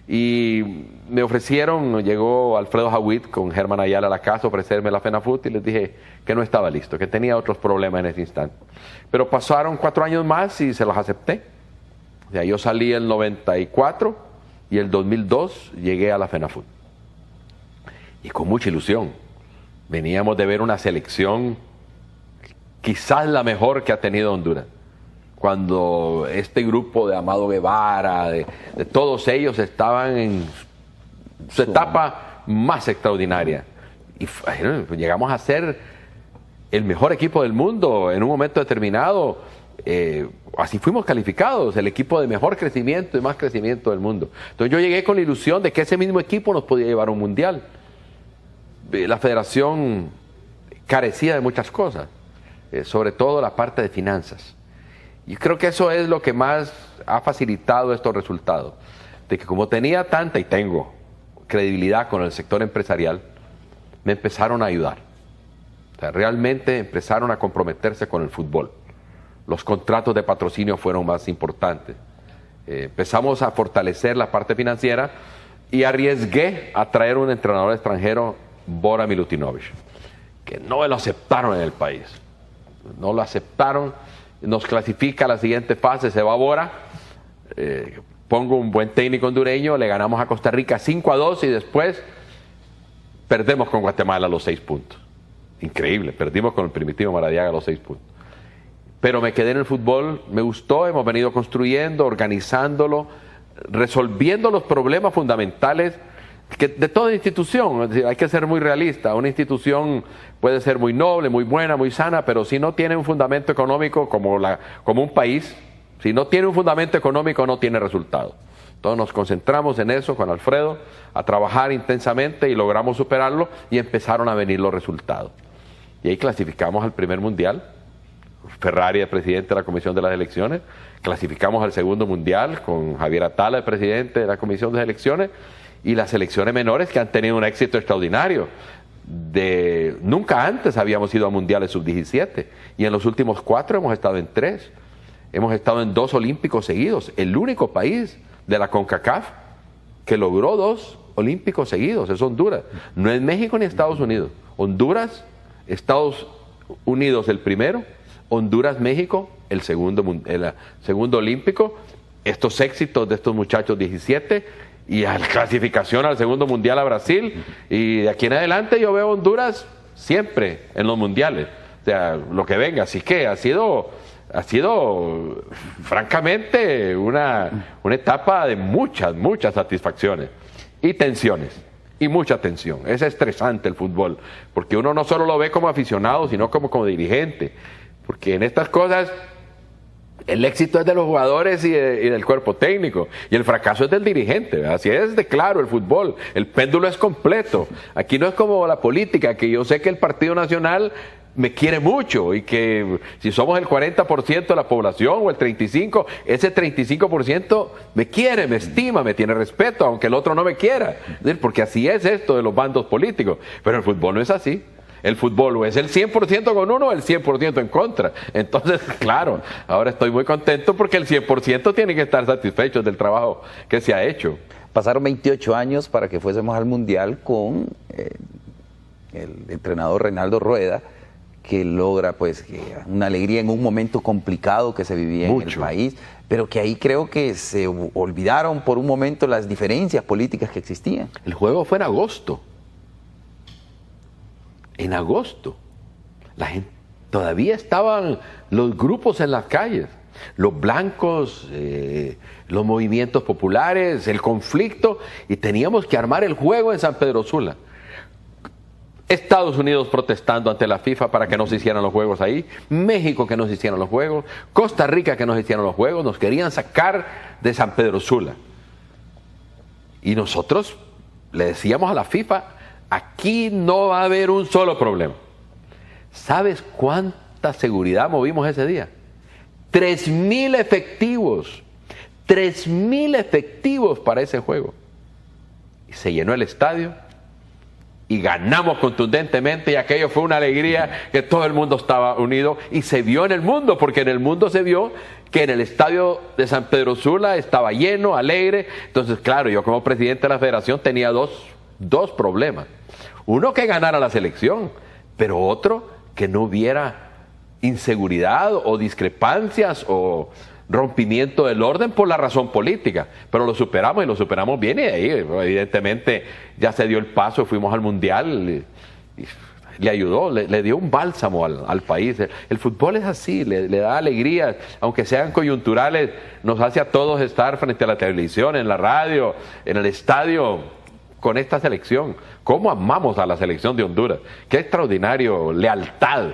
Y me ofrecieron, llegó Alfredo Jawit con Germán Ayala a la casa a ofrecerme la FENAFUT, y les dije que no estaba listo, que tenía otros problemas en ese instante. Pero pasaron 4 años más y se los acepté. O sea, yo salí en el 94 y el 2002 llegué a la FENAFUT. Y con mucha ilusión. Veníamos de ver una selección quizás la mejor que ha tenido Honduras. Cuando este grupo de Amado Guevara, de todos ellos estaban en su etapa más extraordinaria. Y llegamos a ser el mejor equipo del mundo en un momento determinado. Así fuimos calificados, el equipo de mejor crecimiento y más crecimiento del mundo. Entonces yo llegué con la ilusión de que ese mismo equipo nos podía llevar a un mundial. La federación carecía de muchas cosas, sobre todo la parte de finanzas. Y creo que eso es lo que más ha facilitado estos resultados. De que como tenía tanta y tengo credibilidad con el sector empresarial, me empezaron a ayudar. O sea, realmente empezaron a comprometerse con el fútbol. Los contratos de patrocinio fueron más importantes. Empezamos a fortalecer la parte financiera y arriesgué a traer un entrenador extranjero, Bora Milutinovic, que no lo aceptaron en el país. No lo aceptaron. Nos clasifica a la siguiente fase, se va Bora, pongo un buen técnico hondureño, le ganamos a Costa Rica 5-2 y después perdemos con Guatemala los 6 puntos. Increíble, perdimos con el Primitivo Maradiaga los 6 puntos. Pero me quedé en el fútbol, me gustó, hemos venido construyendo, organizándolo, resolviendo los problemas fundamentales de toda institución. Hay que ser muy realista. Una institución puede ser muy noble, muy buena, muy sana, pero si no tiene un fundamento económico como un país, si no tiene un fundamento económico no tiene resultado. Entonces nos concentramos en eso con Alfredo, a trabajar intensamente y logramos superarlo y empezaron a venir los resultados. Y ahí clasificamos al primer mundial. Ferrari, el presidente de la Comisión de las Elecciones. Clasificamos al segundo mundial con Javier Atala, el presidente de la Comisión de Elecciones. Y las selecciones menores que han tenido un éxito extraordinario. Nunca antes habíamos ido a mundiales sub-17 y en los últimos 4 hemos estado en 3. Hemos estado en 2 olímpicos seguidos. El único país de la CONCACAF que logró 2 olímpicos seguidos es Honduras. No es México ni Estados Unidos. Honduras, Estados Unidos el primero, Honduras, México el segundo olímpico. Estos éxitos de estos muchachos 17 y a la clasificación al segundo mundial a Brasil, y de aquí en adelante yo veo a Honduras siempre en los mundiales, o sea, lo que venga. Así que ha sido francamente una etapa de muchas satisfacciones y tensiones, y mucha tensión. Es estresante el fútbol, porque uno no solo lo ve como aficionado, sino como dirigente, porque en estas cosas El éxito es de los jugadores y del cuerpo técnico, y el fracaso es del dirigente, ¿verdad? Así es de claro el fútbol, el péndulo es completo. Aquí no es como la política, que yo sé que el Partido Nacional me quiere mucho y que si somos el 40% de la población o el 35%, ese 35% me quiere, me estima, me tiene respeto, aunque el otro no me quiera, porque así es esto de los bandos políticos. Pero el fútbol no es así. El fútbol o es el 100% con uno o el 100% en contra. Entonces, claro, ahora estoy muy contento porque el 100% tiene que estar satisfechos del trabajo que se ha hecho. Pasaron 28 años para que fuésemos al Mundial con el entrenador Reinaldo Rueda, que logra pues una alegría en un momento complicado que se vivía en el país, pero que ahí creo que se olvidaron por un momento las diferencias políticas que existían. El juego fue en agosto. En agosto, la gente, todavía estaban los grupos en las calles, los blancos, los movimientos populares, el conflicto, y teníamos que armar el juego en San Pedro Sula. Estados Unidos protestando ante la FIFA para que no se hicieran los juegos ahí, México que no se hicieran los juegos, Costa Rica que no se hicieran los juegos, nos querían sacar de San Pedro Sula. Y nosotros le decíamos a la FIFA, aquí no va a haber un solo problema. ¿Sabes cuánta seguridad movimos ese día? 3,000 efectivos. 3,000 efectivos para ese juego. Y se llenó el estadio y ganamos contundentemente, y aquello fue una alegría, que todo el mundo estaba unido y se vio en el mundo, porque en el mundo se vio que en el estadio de San Pedro Sula estaba lleno, alegre. Entonces, claro, yo como presidente de la federación tenía dos problemas. Uno, que ganara la selección, pero otro, que no hubiera inseguridad o discrepancias o rompimiento del orden por la razón política. Pero lo superamos y lo superamos bien, y ahí evidentemente ya se dio el paso, fuimos al Mundial y le ayudó, le dio un bálsamo al país. El fútbol es así, le da alegría, aunque sean coyunturales, nos hace a todos estar frente a la televisión, en la radio, en el estadio, con esta selección. ¿Cómo amamos a la selección de Honduras? Qué extraordinario lealtad,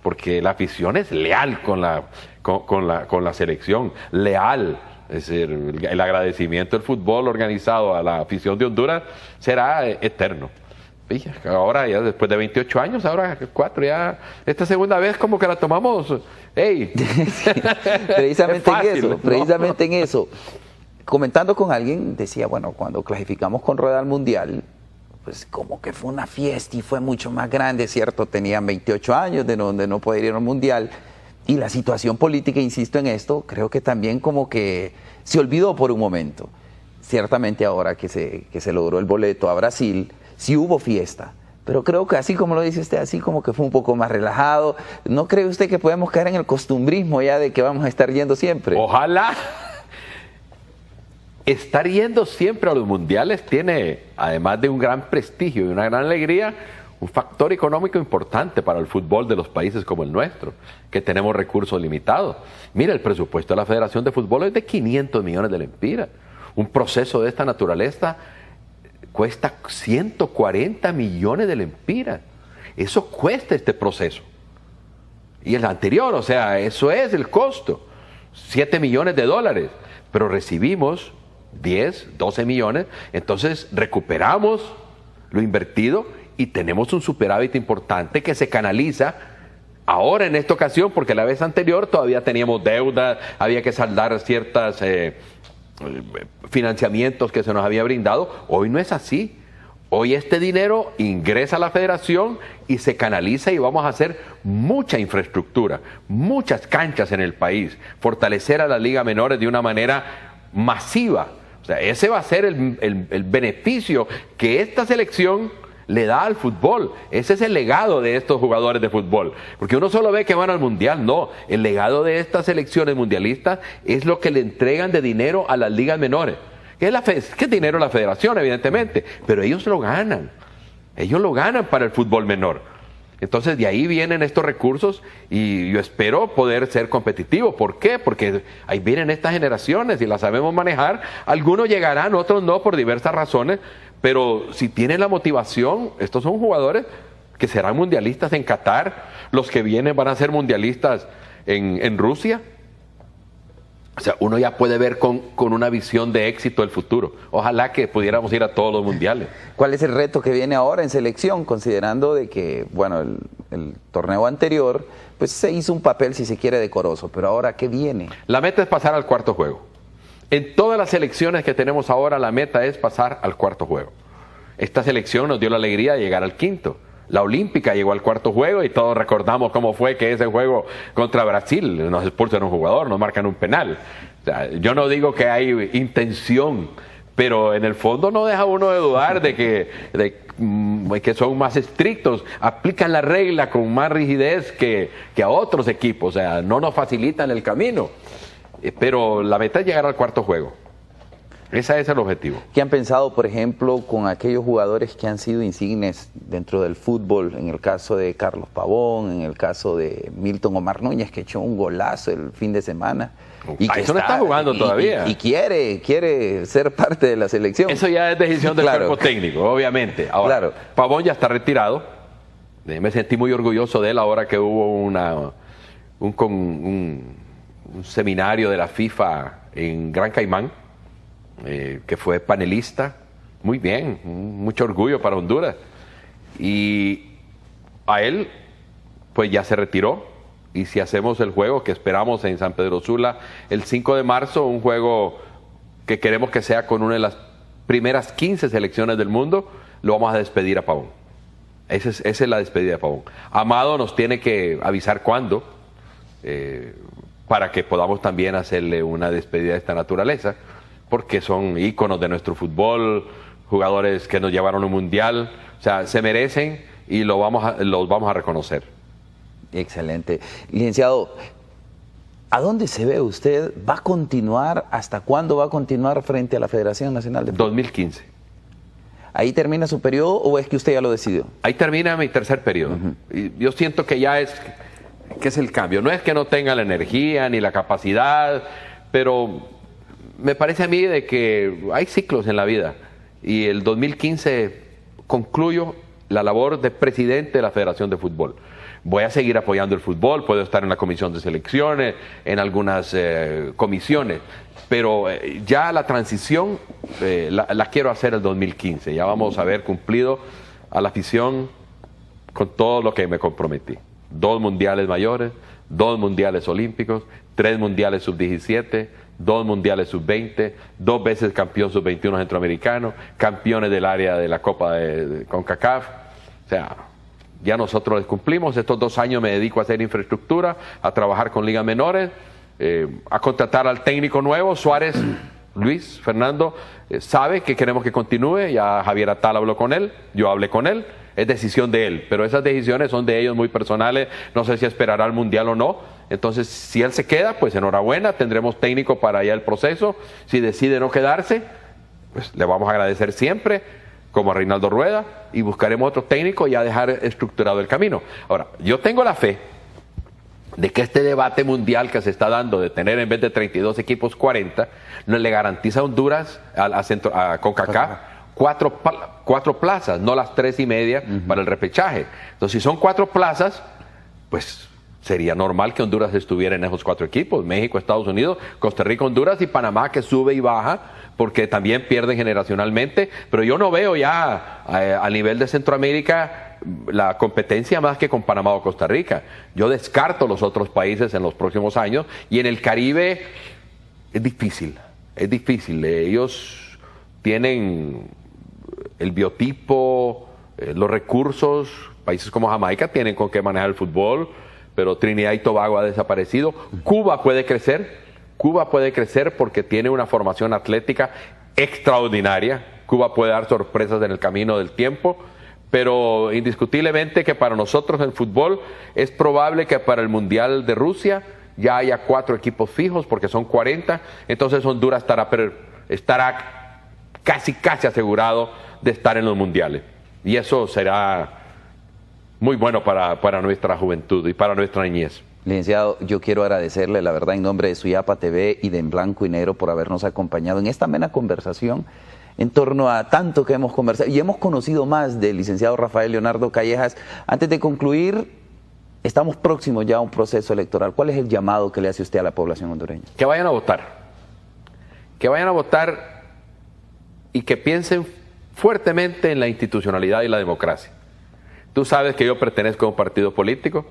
porque la afición es leal con la selección, leal. Es decir, el agradecimiento del fútbol organizado a la afición de Honduras será eterno. Ahora, ya después de 28 años, ahora 4, ya esta segunda vez como que la tomamos, hey. Precisamente fácil, en eso, ¿no? precisamente en eso. Comentando con alguien, decía, bueno, cuando clasificamos con Rueda al Mundial, pues como que fue una fiesta y fue mucho más grande, ¿cierto? Tenían 28 años de no poder ir al Mundial. Y la situación política, insisto en esto, creo que también como que se olvidó por un momento. Ciertamente ahora que se logró el boleto a Brasil, sí hubo fiesta. Pero creo que así como lo dice usted, así como que fue un poco más relajado. ¿No cree usted que podemos caer en el costumbrismo ya de que vamos a estar yendo siempre? Ojalá. Estar yendo siempre a los mundiales tiene, además de un gran prestigio y una gran alegría, un factor económico importante para el fútbol de los países como el nuestro, que tenemos recursos limitados. Mira, el presupuesto de la Federación de Fútbol es de 500 millones de lempiras. Un proceso de esta naturaleza cuesta 140 millones de lempiras. Eso cuesta este proceso. Y el anterior, o sea, eso es el costo. 7 millones de dólares. Pero recibimos 10, 12 millones. Entonces recuperamos lo invertido y tenemos un superávit importante que se canaliza ahora en esta ocasión, porque la vez anterior todavía teníamos deuda, había que saldar ciertos financiamientos que se nos había brindado. Hoy no es así. Hoy este dinero ingresa a la federación y se canaliza, y vamos a hacer mucha infraestructura, muchas canchas en el país, fortalecer a las ligas menores de una manera masiva. O sea, ese va a ser el beneficio que esta selección le da al fútbol. Ese es el legado de estos jugadores de fútbol. Porque uno solo ve que van al mundial. No, el legado de estas selecciones mundialistas es lo que le entregan de dinero a las ligas menores. ¿Qué es dinero de la federación, evidentemente? Pero ellos lo ganan. Ellos lo ganan para el fútbol menor. Entonces de ahí vienen estos recursos y yo espero poder ser competitivo. ¿Por qué? Porque ahí vienen estas generaciones y las sabemos manejar. Algunos llegarán, otros no, por diversas razones. Pero si tienen la motivación, estos son jugadores que serán mundialistas en Qatar. Los que vienen van a ser mundialistas en Rusia. sea, uno ya puede ver con una visión de éxito el futuro. Ojalá que pudiéramos ir a todos los mundiales. ¿Cuál es el reto que viene ahora en selección, considerando de que, bueno, el torneo anterior, pues se hizo un papel, si se quiere, decoroso, pero ahora, ¿qué viene? La meta es pasar al cuarto juego. En todas las selecciones que tenemos ahora, la meta es pasar al cuarto juego. Esta selección nos dio la alegría de llegar al quinto. La Olímpica llegó al cuarto juego y todos recordamos cómo fue que ese juego contra Brasil nos expulsan un jugador, nos marcan un penal. O sea, yo no digo que hay intención, pero en el fondo no deja uno de dudar de que son más estrictos, aplican la regla con más rigidez que a otros equipos, o sea, no nos facilitan el camino. Pero la meta es llegar al cuarto juego. Ese es el objetivo. ¿Qué han pensado, por ejemplo, con aquellos jugadores que han sido insignes dentro del fútbol? En el caso de Carlos Pavón, en el caso de Milton Omar Núñez, que echó un golazo el fin de semana. Y que eso no está jugando todavía. Y quiere ser parte de la selección. Eso ya es decisión del cuerpo técnico, obviamente. Ahora, Pavón ya está retirado. Me sentí muy orgulloso de él ahora que hubo un seminario de la FIFA en Gran Caimán. Que fue panelista, muy bien, mucho orgullo para Honduras. Y a él, pues ya se retiró. Y si hacemos el juego que esperamos en San Pedro Sula el 5 de marzo, un juego que queremos que sea con una de las primeras 15 selecciones del mundo, lo vamos a despedir a Pavón. Esa es la despedida de Pavón. Amado nos tiene que avisar cuándo, para que podamos también hacerle una despedida de esta naturaleza, porque son íconos de nuestro fútbol, jugadores que nos llevaron a un mundial, o sea, se merecen y los vamos a reconocer. Excelente. Licenciado, ¿a dónde se ve usted? ¿Va a continuar? ¿Hasta cuándo va a continuar frente a la Federación Nacional de Fútbol? 2015. ¿Ahí termina su periodo o es que usted ya lo decidió? Ahí termina mi tercer periodo. Y yo siento que ya es el cambio. No es que no tenga la energía ni la capacidad, pero me parece a mí de que hay ciclos en la vida y el 2015 concluyo la labor de presidente de la Federación de Fútbol. Voy a seguir apoyando el fútbol, puedo estar en la comisión de selecciones, en algunas comisiones, pero ya la transición la quiero hacer el 2015. Ya vamos a haber cumplido a la afición con todo lo que me comprometí. 2 mundiales mayores, 2 mundiales olímpicos, 3 mundiales sub-17, 2 mundiales sub-20, 2 veces campeón sub-21 centroamericano, campeones del área de la Copa de CONCACAF. O sea, ya nosotros les cumplimos. Estos 2 años me dedico a hacer infraestructura, a trabajar con ligas menores, a contratar al técnico nuevo. Suárez, Luis Fernando, sabe que queremos que continúe. Ya Javier Atal habló con él, yo hablé con él. Es decisión de él, pero esas decisiones son de ellos muy personales. No sé si esperará al mundial o no. Entonces, si él se queda, pues enhorabuena, tendremos técnico para allá el proceso. Si decide no quedarse, pues le vamos a agradecer siempre, como a Reinaldo Rueda, y buscaremos otro técnico y a dejar estructurado el camino. Ahora, yo tengo la fe de que este debate mundial que se está dando, de tener en vez de 32 equipos 40, no le garantiza a Honduras, a CONCACAF, 4 plazas, no las 3.5 para el repechaje. Entonces, si son 4 plazas, pues sería normal que Honduras estuviera en esos 4 equipos: México, Estados Unidos, Costa Rica, Honduras y Panamá, que sube y baja porque también pierden generacionalmente. Pero yo no veo ya a nivel de Centroamérica la competencia más que con Panamá o Costa Rica. Yo descarto los otros países en los próximos años, y en el Caribe es difícil. Ellos tienen el biotipo, los recursos. Países como Jamaica tienen con qué manejar el fútbol, pero Trinidad y Tobago ha desaparecido. Cuba puede crecer porque tiene una formación atlética extraordinaria. Cuba puede dar sorpresas en el camino del tiempo, pero indiscutiblemente que para nosotros en fútbol es probable que para el Mundial de Rusia ya haya 4 equipos fijos, porque son 40, entonces Honduras estará casi asegurado de estar en los mundiales, y eso será muy bueno para nuestra juventud y para nuestra niñez. Licenciado, yo quiero agradecerle, la verdad, en nombre de Suyapa TV y de En Blanco y Negro, por habernos acompañado en esta amena conversación en torno a tanto que hemos conversado y hemos conocido más del licenciado Rafael Leonardo Callejas. Antes de concluir, Estamos próximos ya a un proceso electoral. ¿Cuál es el llamado que le hace usted a la población hondureña? Que vayan a votar. Que vayan a votar y que piensen fuertemente en la institucionalidad y la democracia. Tú sabes que yo pertenezco a un partido político,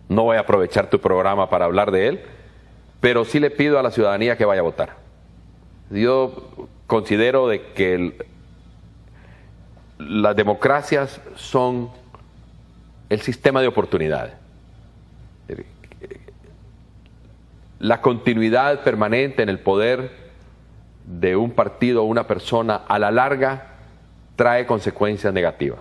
no voy a aprovechar tu programa para hablar de él, pero sí le pido a la ciudadanía que vaya a votar. Yo considero de que las democracias son el sistema de oportunidades. La continuidad permanente en el poder de un partido o una persona a la larga trae consecuencias negativas.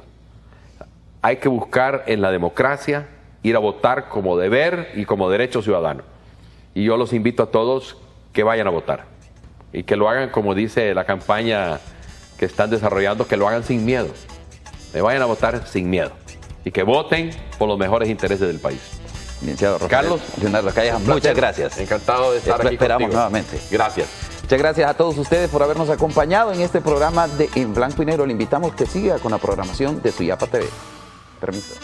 Hay que buscar en la democracia ir a votar como deber y como derecho ciudadano. Y yo los invito a todos que vayan a votar y que lo hagan como dice la campaña que están desarrollando, que lo hagan sin miedo. Que vayan a votar sin miedo y que voten por los mejores intereses del país. Licenciado Carlos Leonardo Callejas, muchas gracias. Encantado de estar aquí esperamos contigo. nuevamente. Gracias. Muchas gracias a todos ustedes por habernos acompañado en este programa de En Blanco y Negro. Le invitamos que siga con la programación de Suyapa TV. Permiso.